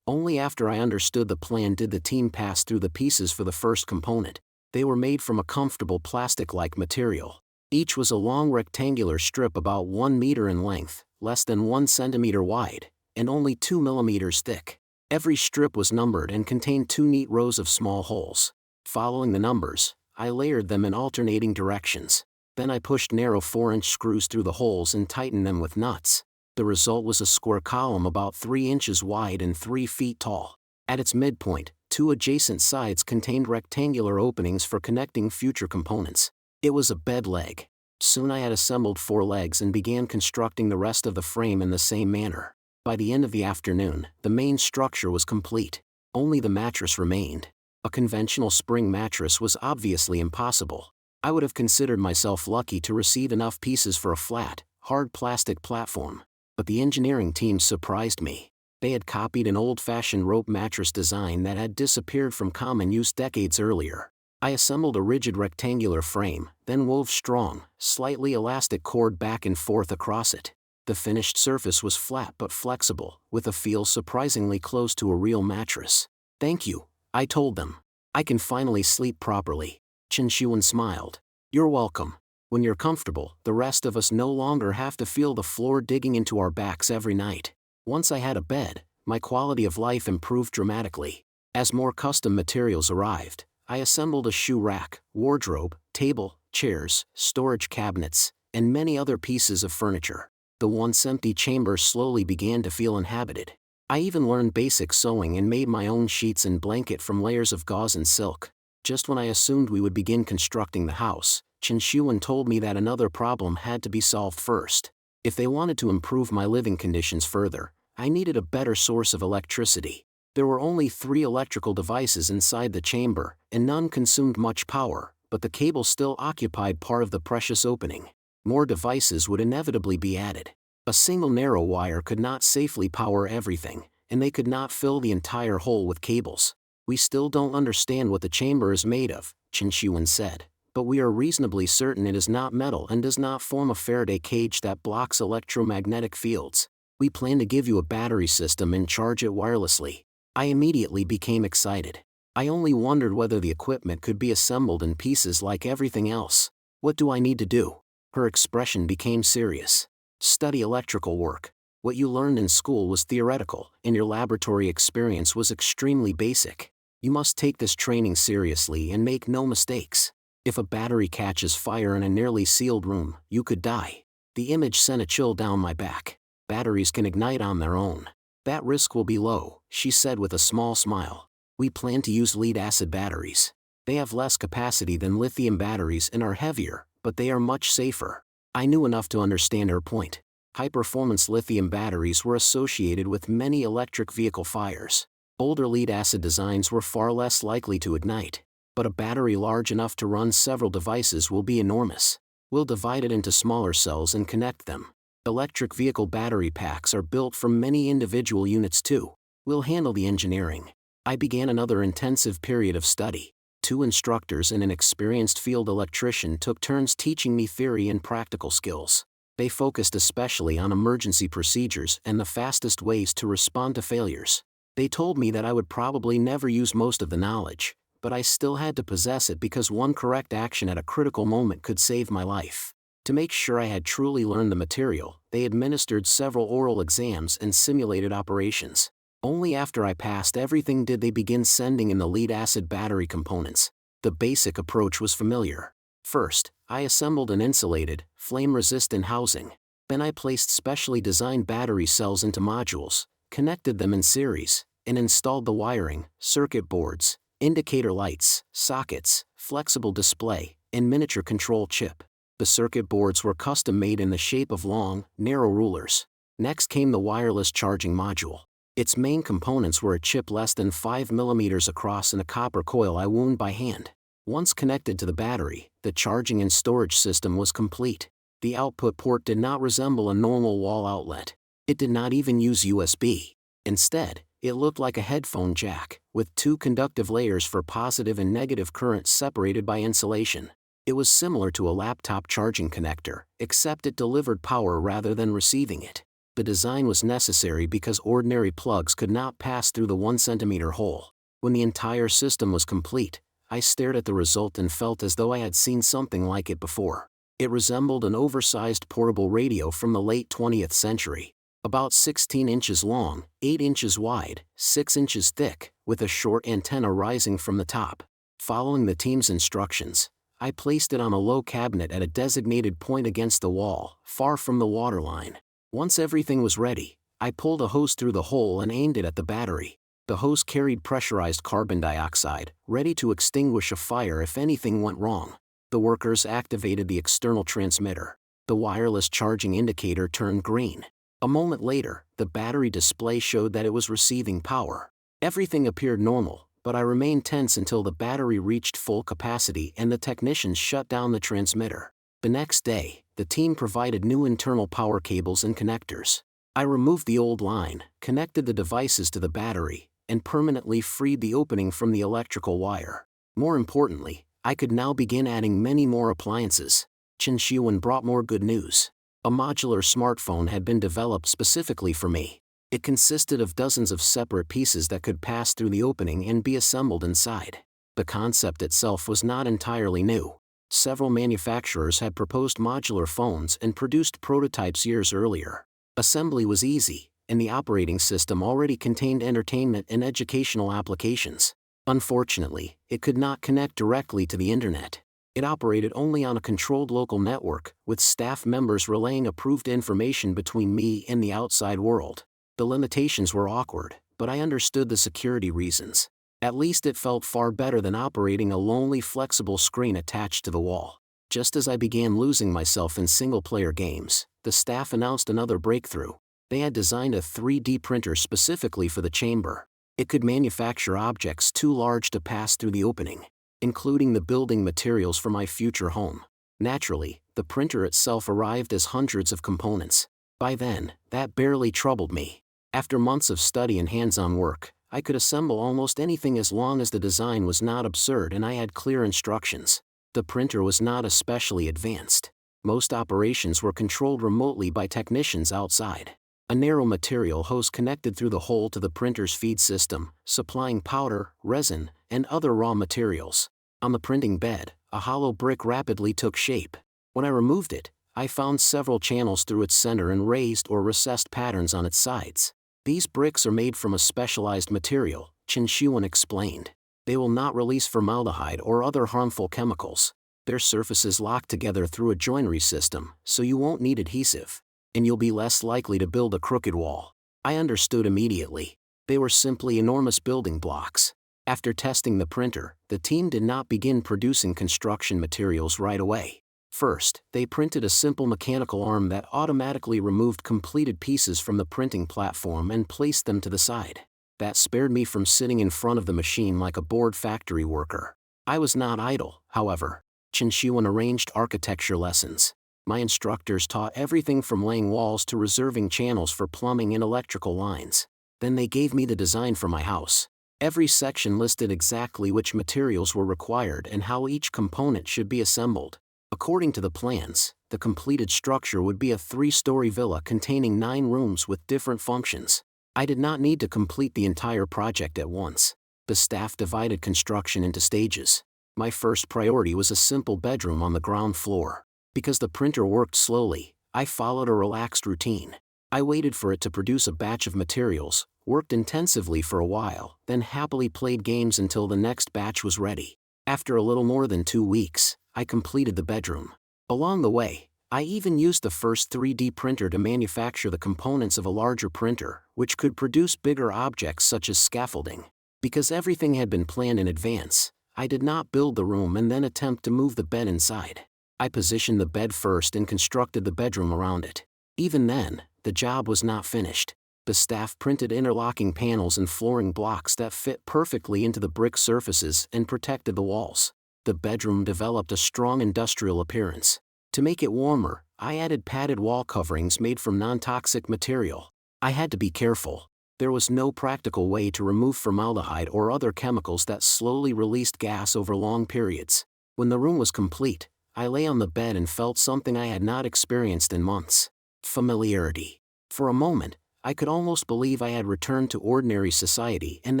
Only after I understood the plan did the team pass through the pieces for the first component. They were made from a comfortable plastic-like material. Each was a long rectangular strip about 1 meter in length, less than 1 centimeter wide, and only 2 millimeters thick. Every strip was numbered and contained 2 neat rows of small holes. Following the numbers, I layered them in alternating directions. Then I pushed narrow 4-inch screws through the holes and tightened them with nuts. The result was a square column about 3 inches wide and 3 feet tall. At its midpoint, 2 adjacent sides contained rectangular openings for connecting future components. It was a bed leg. Soon I had assembled 4 legs and began constructing the rest of the frame in the same manner. By the end of the afternoon, the main structure was complete. Only the mattress remained. A conventional spring mattress was obviously impossible. I would have considered myself lucky to receive enough pieces for a flat, hard plastic platform. But the engineering team surprised me. They had copied an old-fashioned rope mattress design that had disappeared from common use decades earlier. I assembled a rigid rectangular frame, then wove strong, slightly elastic cord back and forth across it. The finished surface was flat but flexible, with a feel surprisingly close to a real mattress. "Thank you," I told them. "I can finally sleep properly." Chen Xiwen smiled. "You're welcome. When you're comfortable, the rest of us no longer have to feel the floor digging into our backs every night." Once I had a bed, my quality of life improved dramatically. As more custom materials arrived, I assembled a shoe rack, wardrobe, table, chairs, storage cabinets, and many other pieces of furniture. The once empty chamber slowly began to feel inhabited. I even learned basic sewing and made my own sheets and blanket from layers of gauze and silk. Just when I assumed we would begin constructing the house, Chen Xiwen told me that another problem had to be solved first. If they wanted to improve my living conditions further, I needed a better source of electricity. There were only 3 electrical devices inside the chamber, and none consumed much power, but the cable still occupied part of the precious opening. More devices would inevitably be added. A single narrow wire could not safely power everything, and they could not fill the entire hole with cables. "We still don't understand what the chamber is made of," Chen Xiwen said, "but we are reasonably certain it is not metal and does not form a Faraday cage that blocks electromagnetic fields. We plan to give you a battery system and charge it wirelessly." I immediately became excited. I only wondered whether the equipment could be assembled in pieces like everything else. "What do I need to do?" Her expression became serious. Study electrical work. What you learned in school was theoretical, and your laboratory experience was extremely basic. You must take this training seriously and make no mistakes. If a battery catches fire in a nearly sealed room, you could die. The image sent a chill down my back. Batteries can ignite on their own. That risk will be low, she said with a small smile. We plan to use lead-acid batteries. They have less capacity than lithium batteries and are heavier, but they are much safer. I knew enough to understand her point. High-performance lithium batteries were associated with many electric vehicle fires. Older lead-acid designs were far less likely to ignite. But a battery large enough to run several devices will be enormous. We'll divide it into smaller cells and connect them. Electric vehicle battery packs are built from many individual units too. We'll handle the engineering. I began another intensive period of study. 2 instructors and an experienced field electrician took turns teaching me theory and practical skills. They focused especially on emergency procedures and the fastest ways to respond to failures. They told me that I would probably never use most of the knowledge, but I still had to possess it because one correct action at a critical moment could save my life. To make sure I had truly learned the material, they administered several oral exams and simulated operations. Only after I passed everything did they begin sending in the lead-acid battery components. The basic approach was familiar. First, I assembled an insulated, flame-resistant housing. Then I placed specially designed battery cells into modules, connected them in series, and installed the wiring, circuit boards, indicator lights, sockets, flexible display, and miniature control chip. The circuit boards were custom-made in the shape of long, narrow rulers. Next came the wireless charging module. Its main components were a chip less than 5 mm across and a copper coil I wound by hand. Once connected to the battery, the charging and storage system was complete. The output port did not resemble a normal wall outlet. It did not even use USB. Instead, it looked like a headphone jack, with 2 conductive layers for positive and negative currents separated by insulation. It was similar to a laptop charging connector, except it delivered power rather than receiving it. The design was necessary because ordinary plugs could not pass through the 1 cm hole. When the entire system was complete, I stared at the result and felt as though I had seen something like it before. It resembled an oversized portable radio from the late 20th century. About 16 inches long, 8 inches wide, 6 inches thick, with a short antenna rising from the top. Following the team's instructions, I placed it on a low cabinet at a designated point against the wall, far from the waterline. Once everything was ready, I pulled a hose through the hole and aimed it at the battery. The hose carried pressurized carbon dioxide, ready to extinguish a fire if anything went wrong. The workers activated the external transmitter. The wireless charging indicator turned green. A moment later, the battery display showed that it was receiving power. Everything appeared normal, but I remained tense until the battery reached full capacity and the technicians shut down the transmitter. The next day, the team provided new internal power cables and connectors. I removed the old line, connected the devices to the battery, and permanently freed the opening from the electrical wire. More importantly, I could now begin adding many more appliances. Chen Xiuwen brought more good news. A modular smartphone had been developed specifically for me. It consisted of dozens of separate pieces that could pass through the opening and be assembled inside. The concept itself was not entirely new. Several manufacturers had proposed modular phones and produced prototypes years earlier. Assembly was easy, and the operating system already contained entertainment and educational applications. Unfortunately, it could not connect directly to the internet. It operated only on a controlled local network, with staff members relaying approved information between me and the outside world. The limitations were awkward, but I understood the security reasons. At least it felt far better than operating a lonely flexible screen attached to the wall. Just as I began losing myself in single-player games, the staff announced another breakthrough. They had designed a 3D printer specifically for the chamber. It could manufacture objects too large to pass through the opening, including the building materials for my future home. Naturally, the printer itself arrived as hundreds of components. By then, that barely troubled me. After months of study and hands-on work, I could assemble almost anything as long as the design was not absurd and I had clear instructions. The printer was not especially advanced. Most operations were controlled remotely by technicians outside. A narrow material hose connected through the hole to the printer's feed system, supplying powder, resin, and other raw materials. On the printing bed, a hollow brick rapidly took shape. When I removed it, I found several channels through its center and raised or recessed patterns on its sides. These bricks are made from a specialized material, Chen Shuan explained. They will not release formaldehyde or other harmful chemicals. Their surfaces lock together through a joinery system, so you won't need adhesive. And you'll be less likely to build a crooked wall. I understood immediately. They were simply enormous building blocks. After testing the printer, the team did not begin producing construction materials right away. First, they printed a simple mechanical arm that automatically removed completed pieces from the printing platform and placed them to the side. That spared me from sitting in front of the machine like a bored factory worker. I was not idle, however. Chen Shuan arranged architecture lessons. My instructors taught everything from laying walls to reserving channels for plumbing and electrical lines. Then they gave me the design for my house. Every section listed exactly which materials were required and how each component should be assembled. According to the plans, the completed structure would be a 3-story villa containing 9 rooms with different functions. I did not need to complete the entire project at once. The staff divided construction into stages. My first priority was a simple bedroom on the ground floor. Because the printer worked slowly, I followed a relaxed routine. I waited for it to produce a batch of materials, worked intensively for a while, then happily played games until the next batch was ready. After a little more than 2 weeks, I completed the bedroom. Along the way, I even used the first 3D printer to manufacture the components of a larger printer, which could produce bigger objects such as scaffolding. Because everything had been planned in advance, I did not build the room and then attempt to move the bed inside. I positioned the bed first and constructed the bedroom around it. Even then, the job was not finished. The staff printed interlocking panels and flooring blocks that fit perfectly into the brick surfaces and protected the walls. The bedroom developed a strong industrial appearance. To make it warmer, I added padded wall coverings made from non-toxic material. I had to be careful. There was no practical way to remove formaldehyde or other chemicals that slowly released gas over long periods. When the room was complete, I lay on the bed and felt something I had not experienced in months. Familiarity. For a moment, I could almost believe I had returned to ordinary society and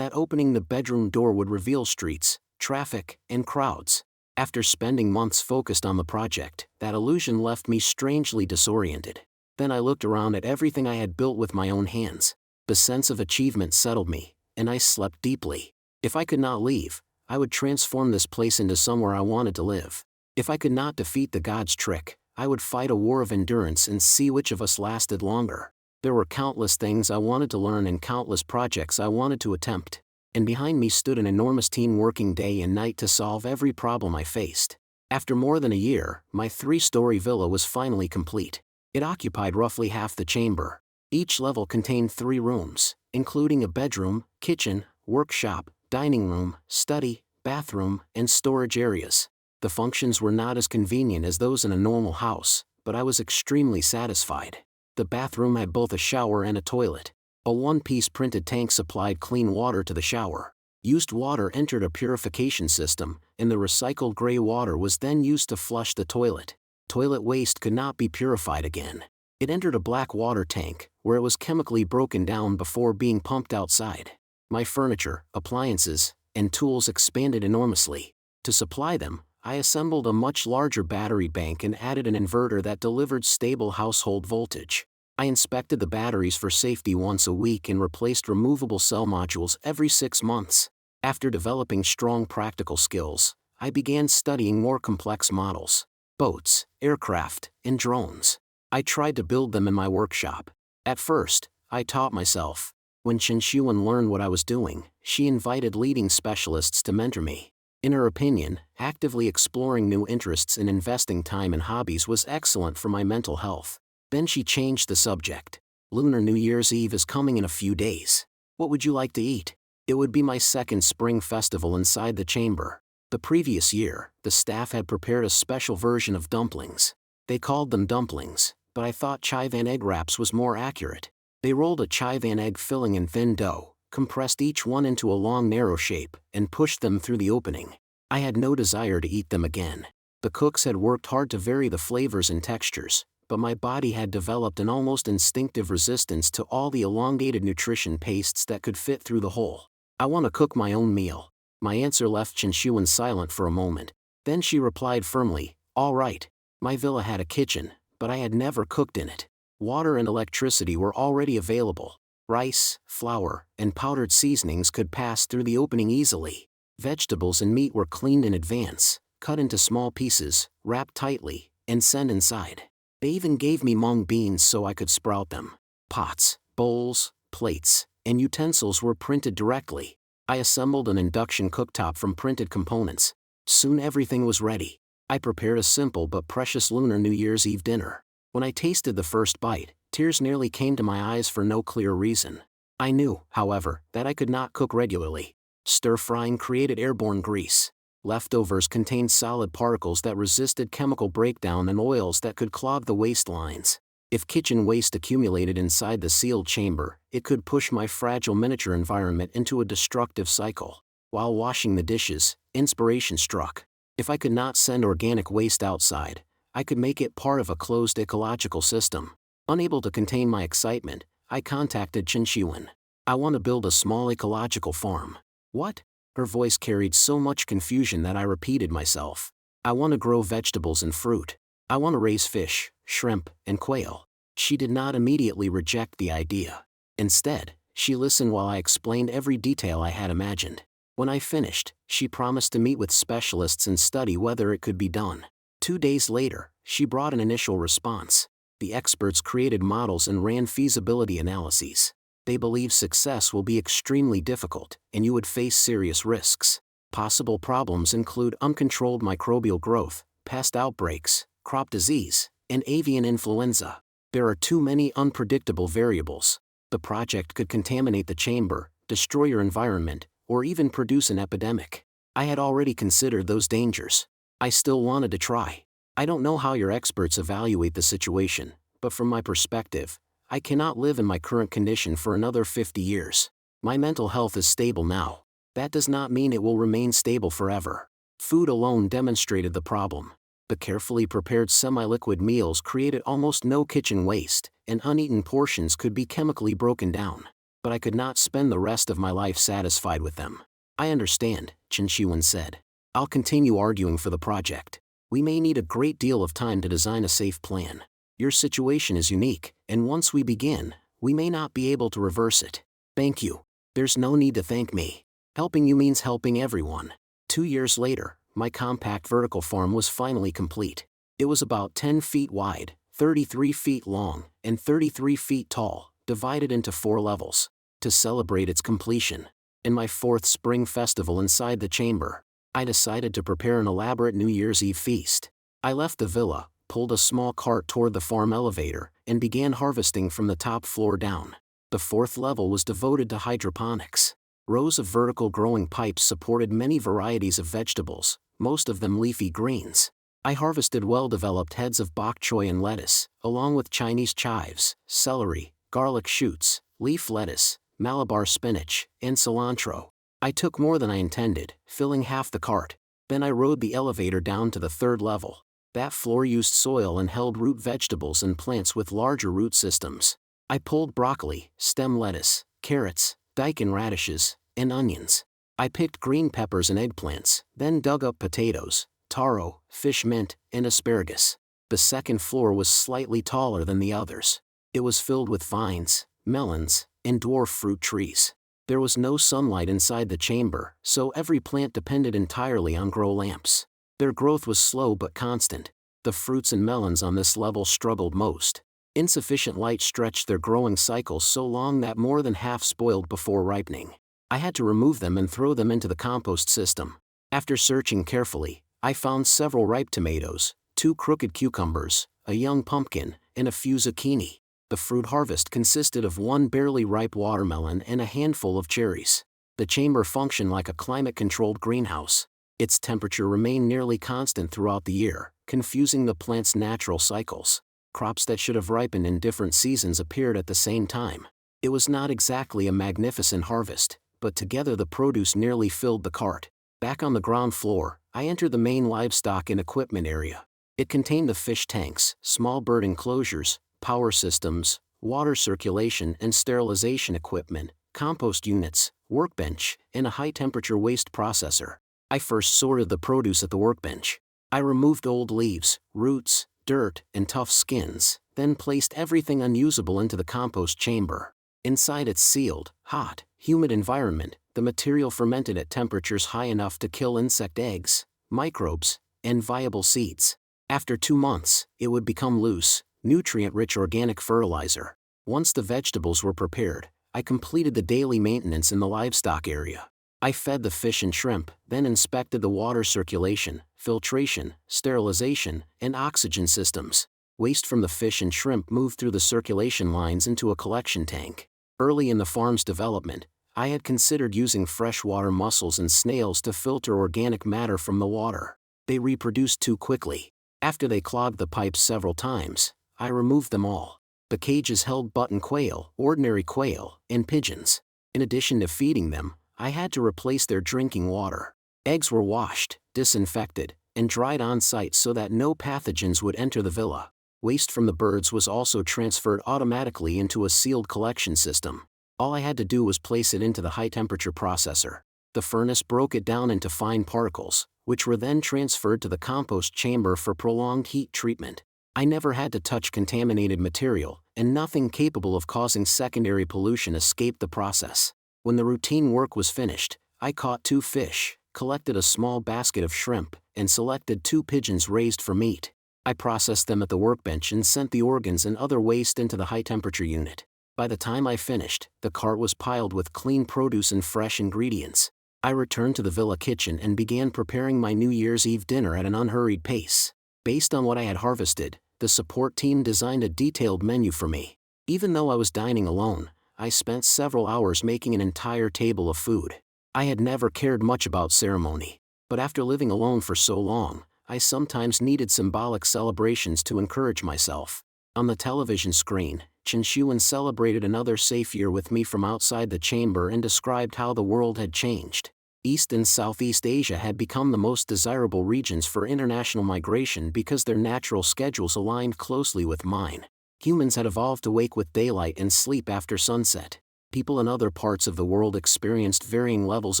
that opening the bedroom door would reveal streets, traffic, and crowds. After spending months focused on the project, that illusion left me strangely disoriented. Then I looked around at everything I had built with my own hands. The sense of achievement settled me, and I slept deeply. If I could not leave, I would transform this place into somewhere I wanted to live. If I could not defeat the god's trick, I would fight a war of endurance and see which of us lasted longer. There were countless things I wanted to learn and countless projects I wanted to attempt. And behind me stood an enormous team working day and night to solve every problem I faced. After more than a year, my 3-story villa was finally complete. It occupied roughly half the chamber. Each level contained 3 rooms, including a bedroom, kitchen, workshop, dining room, study, bathroom, and storage areas. The functions were not as convenient as those in a normal house, but I was extremely satisfied. The bathroom had both a shower and a toilet. A 1-piece printed tank supplied clean water to the shower. Used water entered a purification system, and the recycled gray water was then used to flush the toilet. Toilet waste could not be purified again. It entered a black water tank, where it was chemically broken down before being pumped outside. My furniture, appliances, and tools expanded enormously. To supply them, I assembled a much larger battery bank and added an inverter that delivered stable household voltage. I inspected the batteries for safety once a week and replaced removable cell modules every 6 months. After developing strong practical skills, I began studying more complex models: boats, aircraft, and drones. I tried to build them in my workshop. At first, I taught myself. When Chen Shuan learned what I was doing, she invited leading specialists to mentor me. In her opinion, actively exploring new interests and investing time in hobbies was excellent for my mental health. Then she changed the subject. Lunar New Year's Eve is coming in a few days. What would you like to eat? It would be my second spring festival inside the chamber. The previous year, the staff had prepared a special version of dumplings. They called them dumplings, but I thought chivan egg wraps was more accurate. They rolled a chivan egg filling in thin dough, compressed each one into a long narrow shape, and pushed them through the opening. I had no desire to eat them again. The cooks had worked hard to vary the flavors and textures, but my body had developed an almost instinctive resistance to all the elongated nutrition pastes that could fit through the hole. I want to cook my own meal. My answer left Chen Shuan silent for a moment. Then she replied firmly, "All right." My villa had a kitchen, but I had never cooked in it. Water and electricity were already available. Rice, flour, and powdered seasonings could pass through the opening easily. Vegetables and meat were cleaned in advance, cut into small pieces, wrapped tightly, and sent inside. They even gave me mung beans so I could sprout them. Pots, bowls, plates, and utensils were printed directly. I assembled an induction cooktop from printed components. Soon everything was ready. I prepared a simple but precious Lunar New Year's Eve dinner. When I tasted the first bite, tears nearly came to my eyes for no clear reason. I knew, however, that I could not cook regularly. Stir-frying created airborne grease. Leftovers contained solid particles that resisted chemical breakdown and oils that could clog the waste lines. If kitchen waste accumulated inside the sealed chamber, it could push my fragile miniature environment into a destructive cycle. While washing the dishes, inspiration struck. If I could not send organic waste outside, I could make it part of a closed ecological system. Unable to contain my excitement, I contacted Chen Shiwen. I want to build a small ecological farm. What? Her voice carried so much confusion that I repeated myself. I want to grow vegetables and fruit. I want to raise fish, shrimp, and quail. She did not immediately reject the idea. Instead, she listened while I explained every detail I had imagined. When I finished, she promised to meet with specialists and study whether it could be done. 2 days later, she brought an initial response. The experts created models and ran feasibility analyses. They believe success will be extremely difficult, and you would face serious risks. Possible problems include uncontrolled microbial growth, pest outbreaks, crop disease, and avian influenza. There are too many unpredictable variables. The project could contaminate the chamber, destroy your environment, or even produce an epidemic. I had already considered those dangers. I still wanted to try. I don't know how your experts evaluate the situation, but from my perspective, I cannot live in my current condition for another 50 years. My mental health is stable now. That does not mean it will remain stable forever. Food alone demonstrated the problem. The carefully prepared semi-liquid meals created almost no kitchen waste, and uneaten portions could be chemically broken down. But I could not spend the rest of my life satisfied with them. I understand, Chen Shiwen said. I'll continue arguing for the project. We may need a great deal of time to design a safe plan. Your situation is unique, and once we begin, we may not be able to reverse it. Thank you. There's no need to thank me. Helping you means helping everyone. 2 years later, my compact vertical farm was finally complete. It was about 10 feet wide, 33 feet long, and 33 feet tall, divided into 4 levels. To celebrate its completion, in my 4th spring festival inside the chamber, I decided to prepare an elaborate New Year's Eve feast. I left the villa, pulled a small cart toward the farm elevator, and began harvesting from the top floor down. The 4th level was devoted to hydroponics. Rows of vertical growing pipes supported many varieties of vegetables, most of them leafy greens. I harvested well-developed heads of bok choy and lettuce, along with Chinese chives, celery, garlic shoots, leaf lettuce, Malabar spinach, and cilantro. I took more than I intended, filling half the cart. Then I rode the elevator down to the 3rd level. That floor used soil and held root vegetables and plants with larger root systems. I pulled broccoli, stem lettuce, carrots, daikon radishes, and onions. I picked green peppers and eggplants, then dug up potatoes, taro, fish mint, and asparagus. The 2nd floor was slightly taller than the others. It was filled with vines, melons, and dwarf fruit trees. There was no sunlight inside the chamber, so every plant depended entirely on grow lamps. Their growth was slow but constant. The fruits and melons on this level struggled most. Insufficient light stretched their growing cycles so long that more than half spoiled before ripening. I had to remove them and throw them into the compost system. After searching carefully, I found several ripe tomatoes, 2 crooked cucumbers, a young pumpkin, and a few zucchini. The fruit harvest consisted of 1 barely ripe watermelon and a handful of cherries. The chamber functioned like a climate-controlled greenhouse. Its temperature remained nearly constant throughout the year, confusing the plant's natural cycles. Crops that should have ripened in different seasons appeared at the same time. It was not exactly a magnificent harvest, but together the produce nearly filled the cart. Back on the ground floor, I entered the main livestock and equipment area. It contained the fish tanks, small bird enclosures, power systems, water circulation and sterilization equipment, compost units, workbench, and a high-temperature waste processor. I first sorted the produce at the workbench. I removed old leaves, roots, dirt, and tough skins, then placed everything unusable into the compost chamber. Inside its sealed, hot, humid environment, the material fermented at temperatures high enough to kill insect eggs, microbes, and viable seeds. After 2 months, it would become loose, nutrient-rich organic fertilizer. Once the vegetables were prepared, I completed the daily maintenance in the livestock area. I fed the fish and shrimp, then inspected the water circulation, filtration, sterilization, and oxygen systems. Waste from the fish and shrimp moved through the circulation lines into a collection tank. Early in the farm's development, I had considered using freshwater mussels and snails to filter organic matter from the water. They reproduced too quickly. After they clogged the pipes several times, I removed them all. The cages held button quail, ordinary quail, and pigeons. In addition to feeding them, I had to replace their drinking water. Eggs were washed, disinfected, and dried on site so that no pathogens would enter the villa. Waste from the birds was also transferred automatically into a sealed collection system. All I had to do was place it into the high-temperature processor. The furnace broke it down into fine particles, which were then transferred to the compost chamber for prolonged heat treatment. I never had to touch contaminated material, and nothing capable of causing secondary pollution escaped the process. When the routine work was finished, I caught 2 fish, collected a small basket of shrimp, and selected 2 pigeons raised for meat. I processed them at the workbench and sent the organs and other waste into the high-temperature unit. By the time I finished, the cart was piled with clean produce and fresh ingredients. I returned to the villa kitchen and began preparing my New Year's Eve dinner at an unhurried pace. Based on what I had harvested, the support team designed a detailed menu for me. Even though I was dining alone, I spent several hours making an entire table of food. I had never cared much about ceremony, but after living alone for so long, I sometimes needed symbolic celebrations to encourage myself. On the television screen, Chen Shuan celebrated another safe year with me from outside the chamber and described how the world had changed. East and Southeast Asia had become the most desirable regions for international migration because their natural schedules aligned closely with mine. Humans had evolved to wake with daylight and sleep after sunset. People in other parts of the world experienced varying levels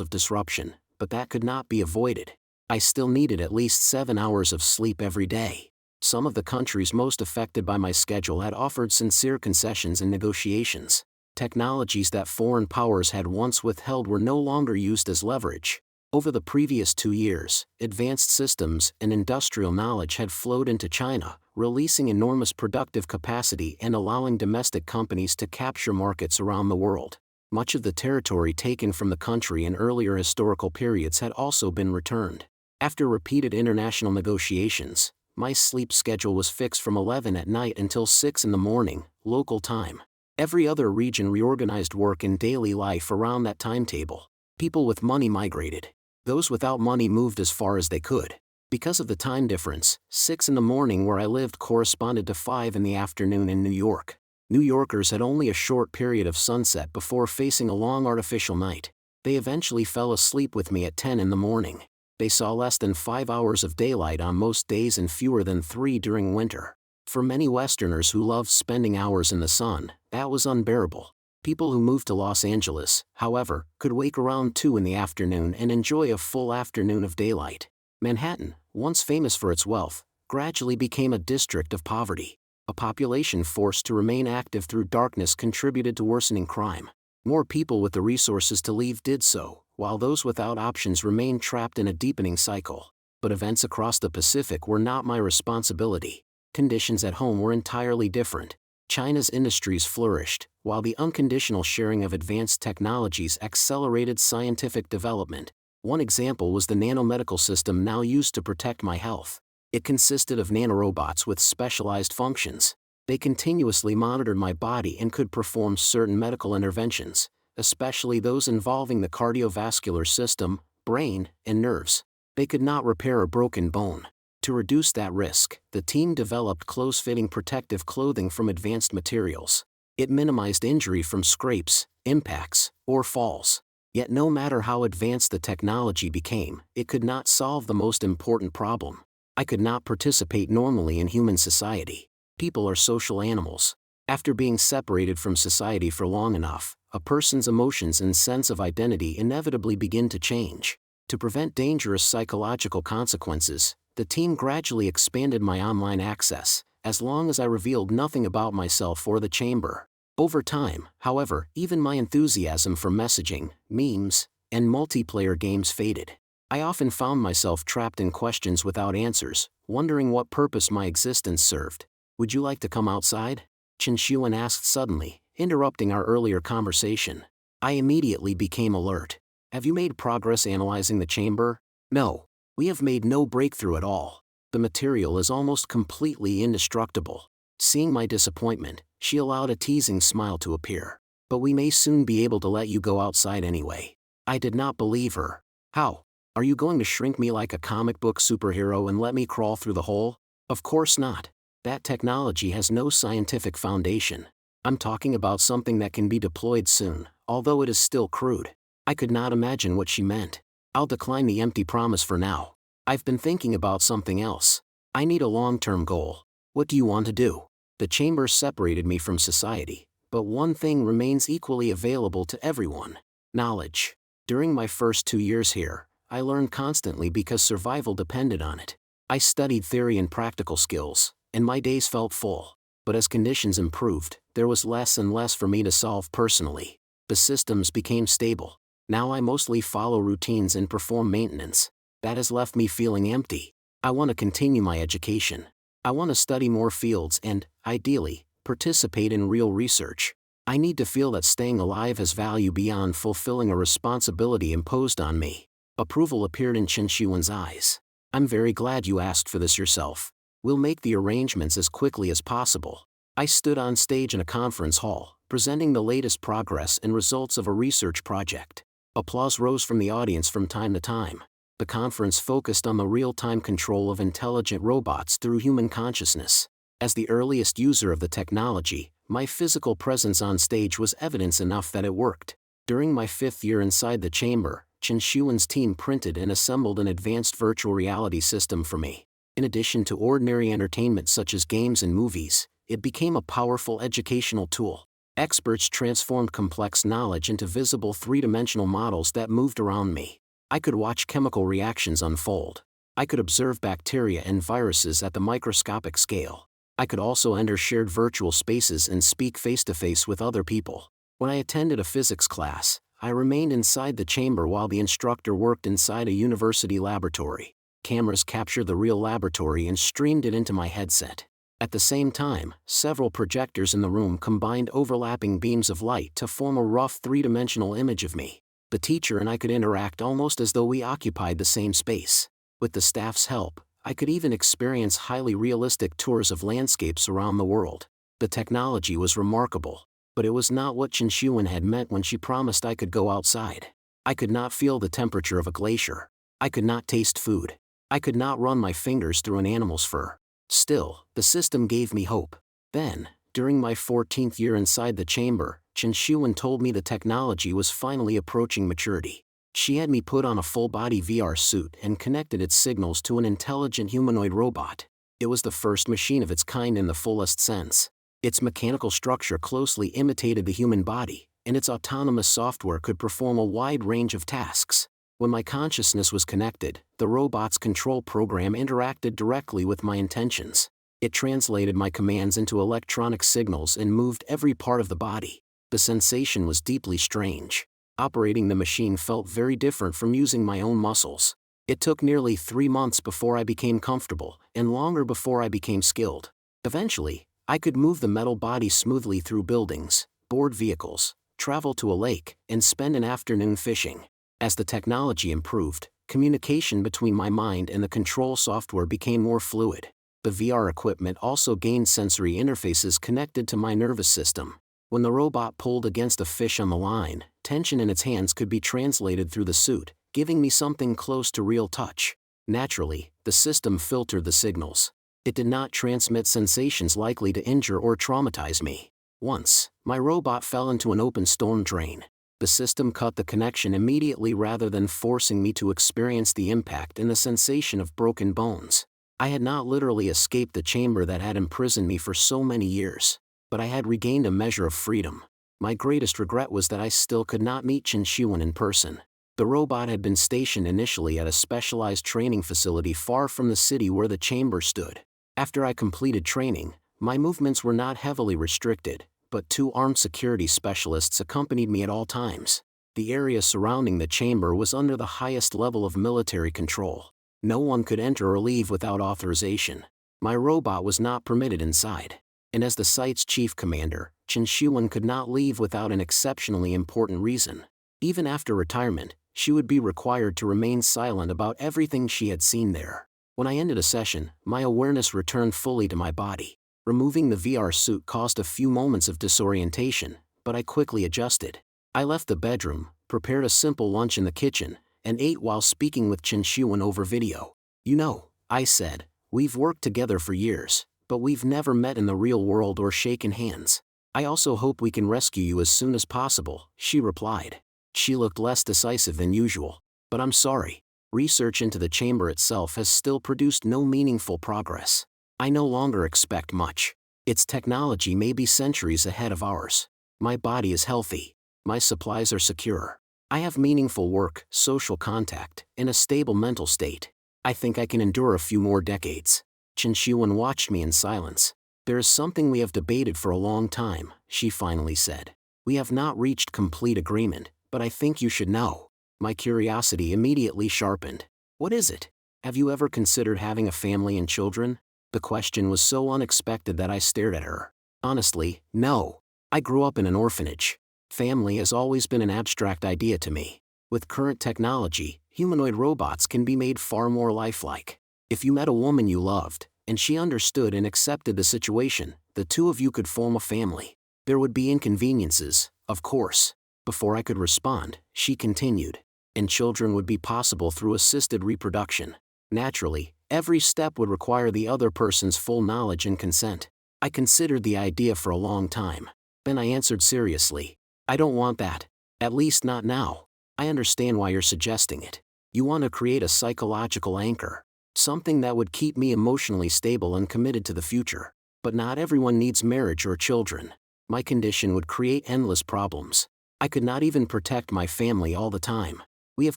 of disruption, but that could not be avoided. I still needed at least 7 hours of sleep every day. Some of the countries most affected by my schedule had offered sincere concessions and negotiations. Technologies that foreign powers had once withheld were no longer used as leverage. Over the previous 2 years, advanced systems and industrial knowledge had flowed into China, releasing enormous productive capacity and allowing domestic companies to capture markets around the world. Much of the territory taken from the country in earlier historical periods had also been returned. After repeated international negotiations, my sleep schedule was fixed from 11 at night until 6 in the morning, local time. Every other region reorganized work and daily life around that timetable. People with money migrated. Those without money moved as far as they could. Because of the time difference, 6 in the morning where I lived corresponded to 5 in the afternoon in New York. New Yorkers had only a short period of sunset before facing a long artificial night. They eventually fell asleep with me at 10 in the morning. They saw less than 5 hours of daylight on most days and fewer than 3 during winter. For many Westerners who loved spending hours in the sun, that was unbearable. People who moved to Los Angeles, however, could wake around 2 in the afternoon and enjoy a full afternoon of daylight. Manhattan, once famous for its wealth, gradually became a district of poverty. A population forced to remain active through darkness contributed to worsening crime. More people with the resources to leave did so, while those without options remained trapped in a deepening cycle. But events across the Pacific were not my responsibility. Conditions at home were entirely different. China's industries flourished, while the unconditional sharing of advanced technologies accelerated scientific development. One example was the nanomedical system now used to protect my health. It consisted of nanorobots with specialized functions. They continuously monitored my body and could perform certain medical interventions, especially those involving the cardiovascular system, brain, and nerves. They could not repair a broken bone. To reduce that risk, the team developed close-fitting protective clothing from advanced materials. It minimized injury from scrapes, impacts, or falls. Yet no matter how advanced the technology became, it could not solve the most important problem. I could not participate normally in human society. People are social animals. After being separated from society for long enough, a person's emotions and sense of identity inevitably begin to change. To prevent dangerous psychological consequences, the team gradually expanded my online access, as long as I revealed nothing about myself or the chamber. Over time, however, even my enthusiasm for messaging, memes, and multiplayer games faded. I often found myself trapped in questions without answers, wondering what purpose my existence served. "Would you like to come outside?" Chen Xiuan asked suddenly, interrupting our earlier conversation. I immediately became alert. "Have you made progress analyzing the chamber?" "No. We have made no breakthrough at all. The material is almost completely indestructible." Seeing my disappointment, she allowed a teasing smile to appear. "But we may soon be able to let you go outside anyway." I did not believe her. "How? Are you going to shrink me like a comic book superhero and let me crawl through the hole?" "Of course not. That technology has no scientific foundation. I'm talking about something that can be deployed soon, although it is still crude." I could not imagine what she meant. "I'll decline the empty promise for now. I've been thinking about something else. I need a long-term goal." "What do you want to do?" "The chamber separated me from society, but one thing remains equally available to everyone: knowledge. During my first 2 years here, I learned constantly because survival depended on it. I studied theory and practical skills, and my days felt full. But as conditions improved, there was less and less for me to solve personally. The systems became stable. Now I mostly follow routines and perform maintenance. That has left me feeling empty. I want to continue my education. I want to study more fields and, ideally, participate in real research. I need to feel that staying alive has value beyond fulfilling a responsibility imposed on me." Approval appeared in Chen Xiuan's eyes. "I'm very glad you asked for this yourself. We'll make the arrangements as quickly as possible." I stood on stage in a conference hall, presenting the latest progress and results of a research project. Applause rose from the audience from time to time. The conference focused on the real-time control of intelligent robots through human consciousness. As the earliest user of the technology, my physical presence on stage was evidence enough that it worked. During my 5th year inside the chamber, Chen Xiuan's team printed and assembled an advanced virtual reality system for me. In addition to ordinary entertainment such as games and movies, it became a powerful educational tool. Experts transformed complex knowledge into visible three-dimensional models that moved around me. I could watch chemical reactions unfold. I could observe bacteria and viruses at the microscopic scale. I could also enter shared virtual spaces and speak face-to-face with other people. When I attended a physics class, I remained inside the chamber while the instructor worked inside a university laboratory. Cameras captured the real laboratory and streamed it into my headset. At the same time, several projectors in the room combined overlapping beams of light to form a rough three-dimensional image of me. The teacher and I could interact almost as though we occupied the same space. With the staff's help, I could even experience highly realistic tours of landscapes around the world. The technology was remarkable, but it was not what Chen Xiuan had meant when she promised I could go outside. I could not feel the temperature of a glacier. I could not taste food. I could not run my fingers through an animal's fur. Still, the system gave me hope. Then, during my 14th year inside the chamber, Chen Xiuan told me the technology was finally approaching maturity. She had me put on a full-body VR suit and connected its signals to an intelligent humanoid robot. It was the first machine of its kind in the fullest sense. Its mechanical structure closely imitated the human body, and its autonomous software could perform a wide range of tasks. When my consciousness was connected, the robot's control program interacted directly with my intentions. It translated my commands into electronic signals and moved every part of the body. The sensation was deeply strange. Operating the machine felt very different from using my own muscles. It took nearly 3 months before I became comfortable, and longer before I became skilled. Eventually, I could move the metal body smoothly through buildings, board vehicles, travel to a lake, and spend an afternoon fishing. As the technology improved, communication between my mind and the control software became more fluid. The VR equipment also gained sensory interfaces connected to my nervous system. When the robot pulled against a fish on the line, tension in its hands could be translated through the suit, giving me something close to real touch. Naturally, the system filtered the signals. It did not transmit sensations likely to injure or traumatize me. Once, my robot fell into an open storm drain. The system cut the connection immediately rather than forcing me to experience the impact and the sensation of broken bones. I had not literally escaped the chamber that had imprisoned me for so many years, but I had regained a measure of freedom. My greatest regret was that I still could not meet Chen Xiuan in person. The robot had been stationed initially at a specialized training facility far from the city where the chamber stood. After I completed training, my movements were not heavily restricted, but 2 armed security specialists accompanied me at all times. The area surrounding the chamber was under the highest level of military control. No one could enter or leave without authorization. My robot was not permitted inside. And as the site's chief commander, Chen Xiuwen could not leave without an exceptionally important reason. Even after retirement, she would be required to remain silent about everything she had seen there. When I ended a session, my awareness returned fully to my body. Removing the VR suit caused a few moments of disorientation, but I quickly adjusted. I left the bedroom, prepared a simple lunch in the kitchen, and ate while speaking with Chen Xiuwen over video. "You know," I said, "we've worked together for years, but we've never met in the real world or shaken hands. I also hope we can rescue you as soon as possible," she replied. She looked less decisive than usual. "But I'm sorry. Research into the chamber itself has still produced no meaningful progress. I no longer expect much. Its technology may be centuries ahead of ours. My body is healthy. My supplies are secure. I have meaningful work, social contact, and a stable mental state. I think I can endure a few more decades." Chen Xiuwen watched me in silence. "There is something we have debated for a long time," she finally said. "We have not reached complete agreement, but I think you should know." My curiosity immediately sharpened. "What is it? Have you ever considered having a family and children?" The question was so unexpected that I stared at her. "Honestly, no. I grew up in an orphanage. Family has always been an abstract idea to me. With current technology, humanoid robots can be made far more lifelike. If you met a woman you loved, and she understood and accepted the situation, the 2 of you could form a family. There would be inconveniences, of course." Before I could respond, she continued. "And children would be possible through assisted reproduction. Naturally, every step would require the other person's full knowledge and consent. I considered the idea for a long time. Then I answered seriously, I don't want that. At least not now. I understand why you're suggesting it. You want to create a psychological anchor. Something that would keep me emotionally stable and committed to the future. But not everyone needs marriage or children. My condition would create endless problems. I could not even protect my family all the time. We have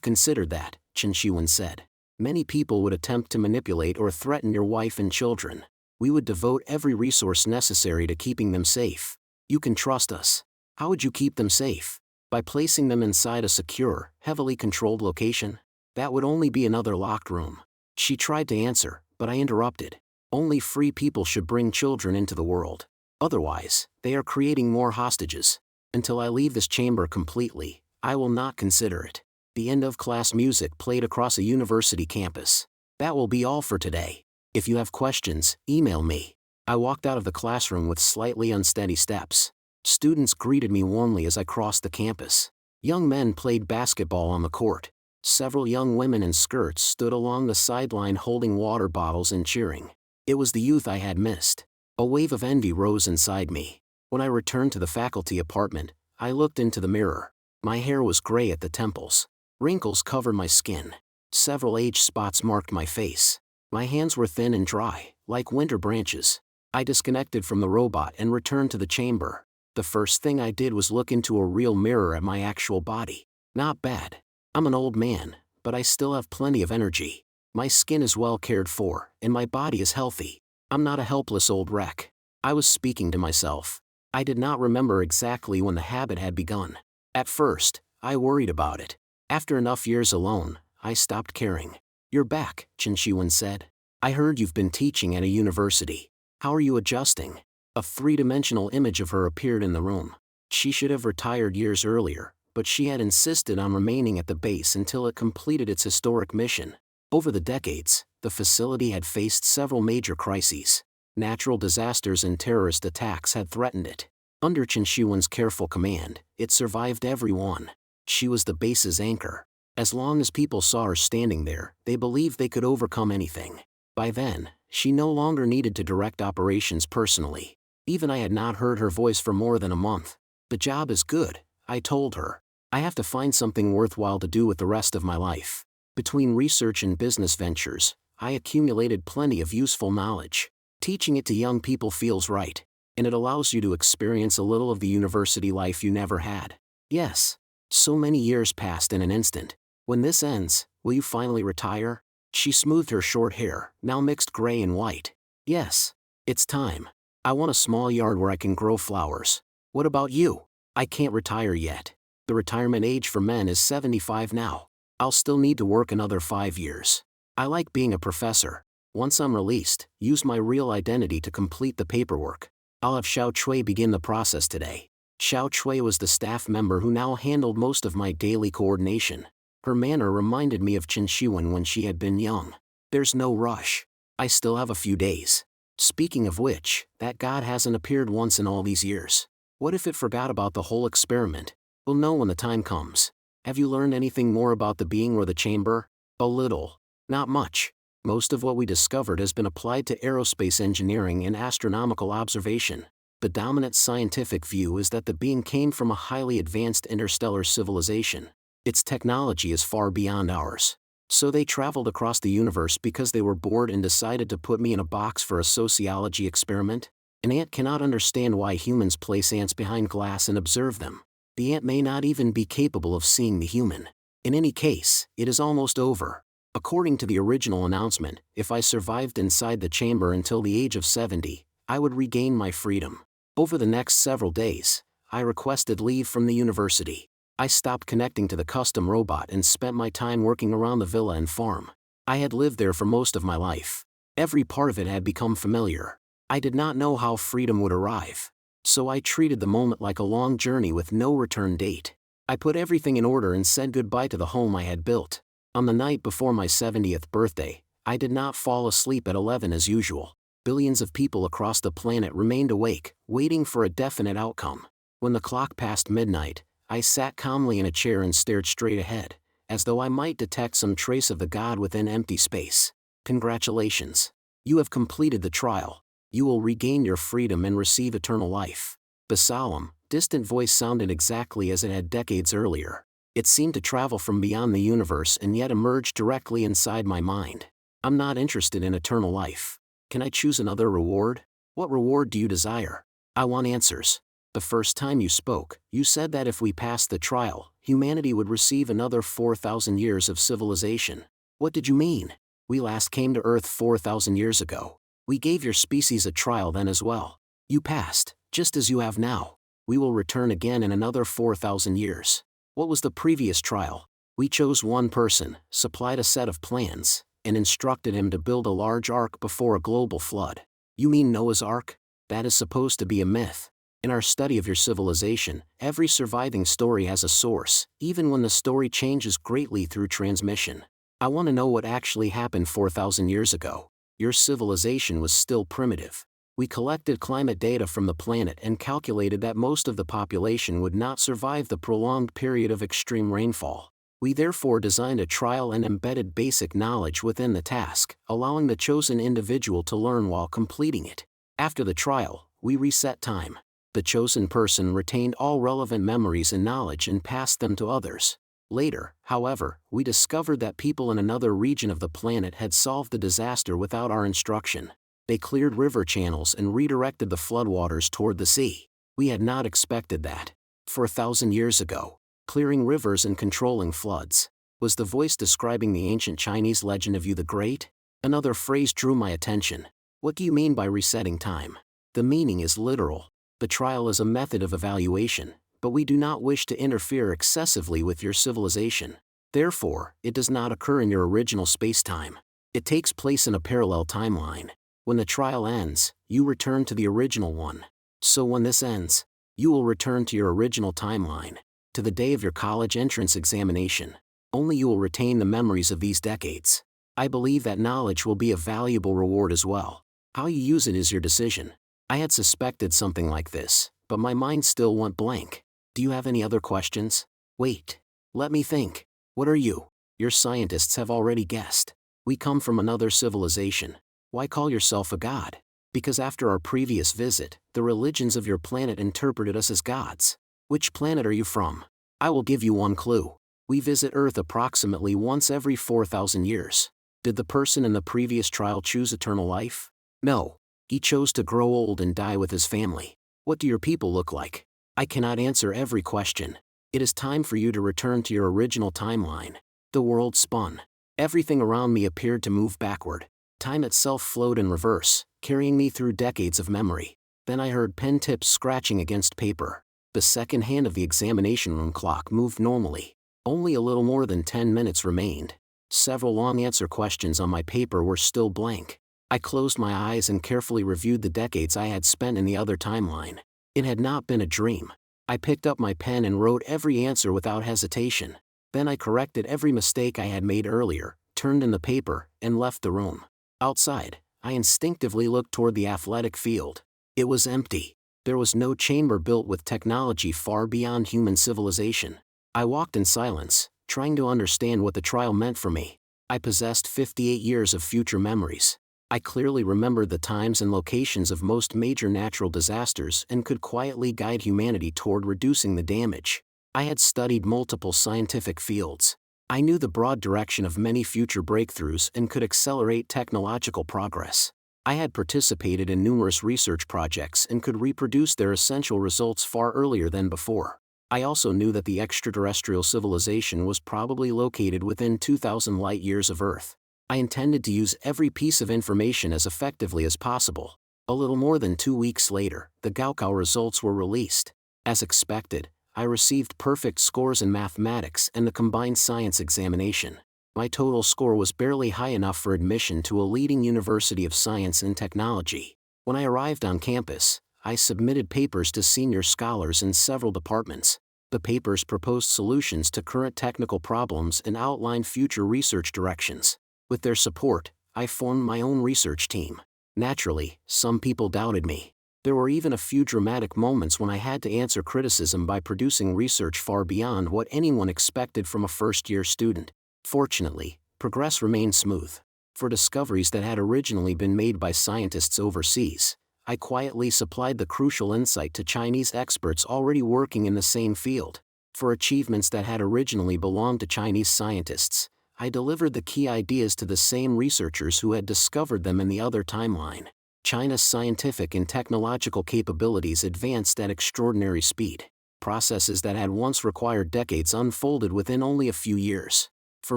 considered that, Chen Xiuwen said. Many people would attempt to manipulate or threaten your wife and children. We would devote every resource necessary to keeping them safe. You can trust us. How would you keep them safe? By placing them inside a secure, heavily controlled location? That would only be another locked room. She tried to answer, but I interrupted. Only free people should bring children into the world. Otherwise, they are creating more hostages. Until I leave this chamber completely, I will not consider it. The end of class music played across a university campus. That will be all for today. If you have questions, email me. I walked out of the classroom with slightly unsteady steps. Students greeted me warmly as I crossed the campus. Young men played basketball on the court. Several young women in skirts stood along the sideline holding water bottles and cheering. It was the youth I had missed. A wave of envy rose inside me. When I returned to the faculty apartment, I looked into the mirror. My hair was gray at the temples. Wrinkles covered my skin. Several age spots marked my face. My hands were thin and dry, like winter branches. I disconnected from the robot and returned to the chamber. The first thing I did was look into a real mirror at my actual body. Not bad. I'm an old man, but I still have plenty of energy. My skin is well cared for, and my body is healthy. I'm not a helpless old wreck. I was speaking to myself. I did not remember exactly when the habit had begun. At first, I worried about it. After enough years alone, I stopped caring. You're back, Chen Xiuwen said. I heard you've been teaching at a university. How are you adjusting? A three-dimensional image of her appeared in the room. She should have retired years earlier, but she had insisted on remaining at the base until it completed its historic mission. Over the decades, the facility had faced several major crises. Natural disasters and terrorist attacks had threatened it. Under Chen Xiuwen's careful command, it survived every one. She was the base's anchor. As long as people saw her standing there, they believed they could overcome anything. By then, she no longer needed to direct operations personally. Even I had not heard her voice for more than a month. The job is good, I told her. I have to find something worthwhile to do with the rest of my life. Between research and business ventures, I accumulated plenty of useful knowledge. Teaching it to young people feels right, and it allows you to experience a little of the university life you never had. Yes. So many years passed in an instant. When this ends, will you finally retire? She smoothed her short hair, now mixed gray and white. Yes. It's time. I want a small yard where I can grow flowers. What about you? I can't retire yet. The retirement age for men is 75 now. I'll still need to work another 5 years. I like being a professor. Once I'm released, use my real identity to complete the paperwork. I'll have Xiao Chui begin the process today. Xiao Chui was the staff member who now handled most of my daily coordination. Her manner reminded me of Chen Shiwen when she had been young. There's no rush. I still have a few days. Speaking of which, that god hasn't appeared once in all these years. What if it forgot about the whole experiment? We'll know when the time comes. Have you learned anything more about the being or the chamber? A little. Not much. Most of what we discovered has been applied to aerospace engineering and astronomical observation. The dominant scientific view is that the being came from a highly advanced interstellar civilization. Its technology is far beyond ours. So they traveled across the universe because they were bored and decided to put me in a box for a sociology experiment? An ant cannot understand why humans place ants behind glass and observe them. The ant may not even be capable of seeing the human. In any case, it is almost over. According to the original announcement, if I survived inside the chamber until the age of 70, I would regain my freedom. Over the next several days, I requested leave from the university. I stopped connecting to the custom robot and spent my time working around the villa and farm. I had lived there for most of my life. Every part of it had become familiar. I did not know how freedom would arrive. So I treated the moment like a long journey with no return date. I put everything in order and said goodbye to the home I had built. On the night before my 70th birthday, I did not fall asleep at 11 as usual. Billions of people across the planet remained awake, waiting for a definite outcome. When the clock passed midnight, I sat calmly in a chair and stared straight ahead, as though I might detect some trace of the god within empty space. Congratulations. You have completed the trial. You will regain your freedom and receive eternal life. The solemn, distant voice sounded exactly as it had decades earlier. It seemed to travel from beyond the universe and yet emerge directly inside my mind. I'm not interested in eternal life. Can I choose another reward? What reward do you desire? I want answers. The first time you spoke, you said that if we passed the trial, humanity would receive another 4,000 years of civilization. What did you mean? We last came to Earth 4,000 years ago. We gave your species a trial then as well. You passed, just as you have now. We will return again in another 4,000 years. What was the previous trial? We chose one person, supplied a set of plans, and instructed him to build a large ark before a global flood. You mean Noah's Ark? That is supposed to be a myth. In our study of your civilization, every surviving story has a source, even when the story changes greatly through transmission. I want to know what actually happened 4,000 years ago. Your civilization was still primitive. We collected climate data from the planet and calculated that most of the population would not survive the prolonged period of extreme rainfall. We therefore designed a trial and embedded basic knowledge within the task, allowing the chosen individual to learn while completing it. After the trial, we reset time. The chosen person retained all relevant memories and knowledge and passed them to others. Later, however, we discovered that people in another region of the planet had solved the disaster without our instruction. They cleared river channels and redirected the floodwaters toward the sea. We had not expected that. 4,000 years ago, clearing rivers and controlling floods. Was the voice describing the ancient Chinese legend of you the Great? Another phrase drew my attention. What do you mean by resetting time? The meaning is literal. The trial is a method of evaluation, but we do not wish to interfere excessively with your civilization. Therefore, it does not occur in your original space-time. It takes place in a parallel timeline. When the trial ends, you return to the original one. So when this ends, you will return to your original timeline, to the day of your college entrance examination. Only you will retain the memories of these decades. I believe that knowledge will be a valuable reward as well. How you use it is your decision. I had suspected something like this, but my mind still went blank. Do you have any other questions? Wait. Let me think. What are you? Your scientists have already guessed. We come from another civilization. Why call yourself a god? Because after our previous visit, the religions of your planet interpreted us as gods. Which planet are you from? I will give you one clue. We visit Earth approximately once every 4,000 years. Did the person in the previous trial choose eternal life? No. He chose to grow old and die with his family. What do your people look like? I cannot answer every question. It is time for you to return to your original timeline. The world spun. Everything around me appeared to move backward. Time itself flowed in reverse, carrying me through decades of memory. Then I heard pen tips scratching against paper. The second hand of the examination room clock moved normally. Only a little more than 10 minutes remained. Several long answer questions on my paper were still blank. I closed my eyes and carefully reviewed the decades I had spent in the other timeline. It had not been a dream. I picked up my pen and wrote every answer without hesitation. Then I corrected every mistake I had made earlier, turned in the paper, and left the room. Outside, I instinctively looked toward the athletic field. It was empty. There was no chamber built with technology far beyond human civilization. I walked in silence, trying to understand what the trial meant for me. I possessed 58 years of future memories. I clearly remembered the times and locations of most major natural disasters and could quietly guide humanity toward reducing the damage. I had studied multiple scientific fields. I knew the broad direction of many future breakthroughs and could accelerate technological progress. I had participated in numerous research projects and could reproduce their essential results far earlier than before. I also knew that the extraterrestrial civilization was probably located within 2,000 light-years of Earth. I intended to use every piece of information as effectively as possible. A little more than 2 weeks later, the Gaokao results were released. As expected, I received perfect scores in mathematics and the combined science examination. My total score was barely high enough for admission to a leading university of science and technology. When I arrived on campus, I submitted papers to senior scholars in several departments. The papers proposed solutions to current technical problems and outlined future research directions. With their support, I formed my own research team. Naturally, some people doubted me. There were even a few dramatic moments when I had to answer criticism by producing research far beyond what anyone expected from a first-year student. Fortunately, progress remained smooth. For discoveries that had originally been made by scientists overseas, I quietly supplied the crucial insight to Chinese experts already working in the same field. For achievements that had originally belonged to Chinese scientists, I delivered the key ideas to the same researchers who had discovered them in the other timeline. China's scientific and technological capabilities advanced at extraordinary speed. Processes that had once required decades unfolded within only a few years. For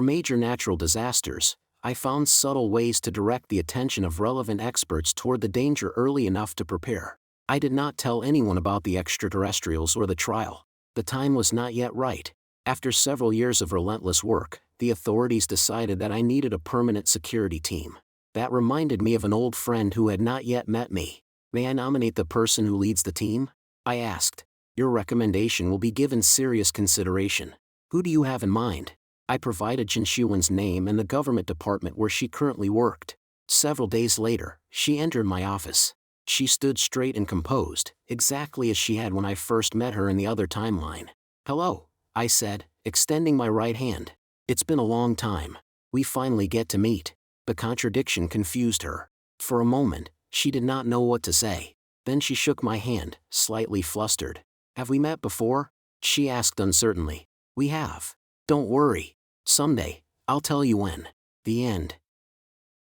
major natural disasters, I found subtle ways to direct the attention of relevant experts toward the danger early enough to prepare. I did not tell anyone about the extraterrestrials or the trial. The time was not yet right. After several years of relentless work, the authorities decided that I needed a permanent security team. That reminded me of an old friend who had not yet met me. May I nominate the person who leads the team? I asked. Your recommendation will be given serious consideration. Who do you have in mind? I provided Chen Xuan's name and the government department where she currently worked. Several days later, she entered my office. She stood straight and composed, exactly as she had when I first met her in the other timeline. Hello, I said, extending my right hand. It's been a long time. We finally get to meet. The contradiction confused her. For a moment, she did not know what to say. Then she shook my hand, slightly flustered. Have we met before? She asked uncertainly. We have. Don't worry. Someday, I'll tell you when. The end.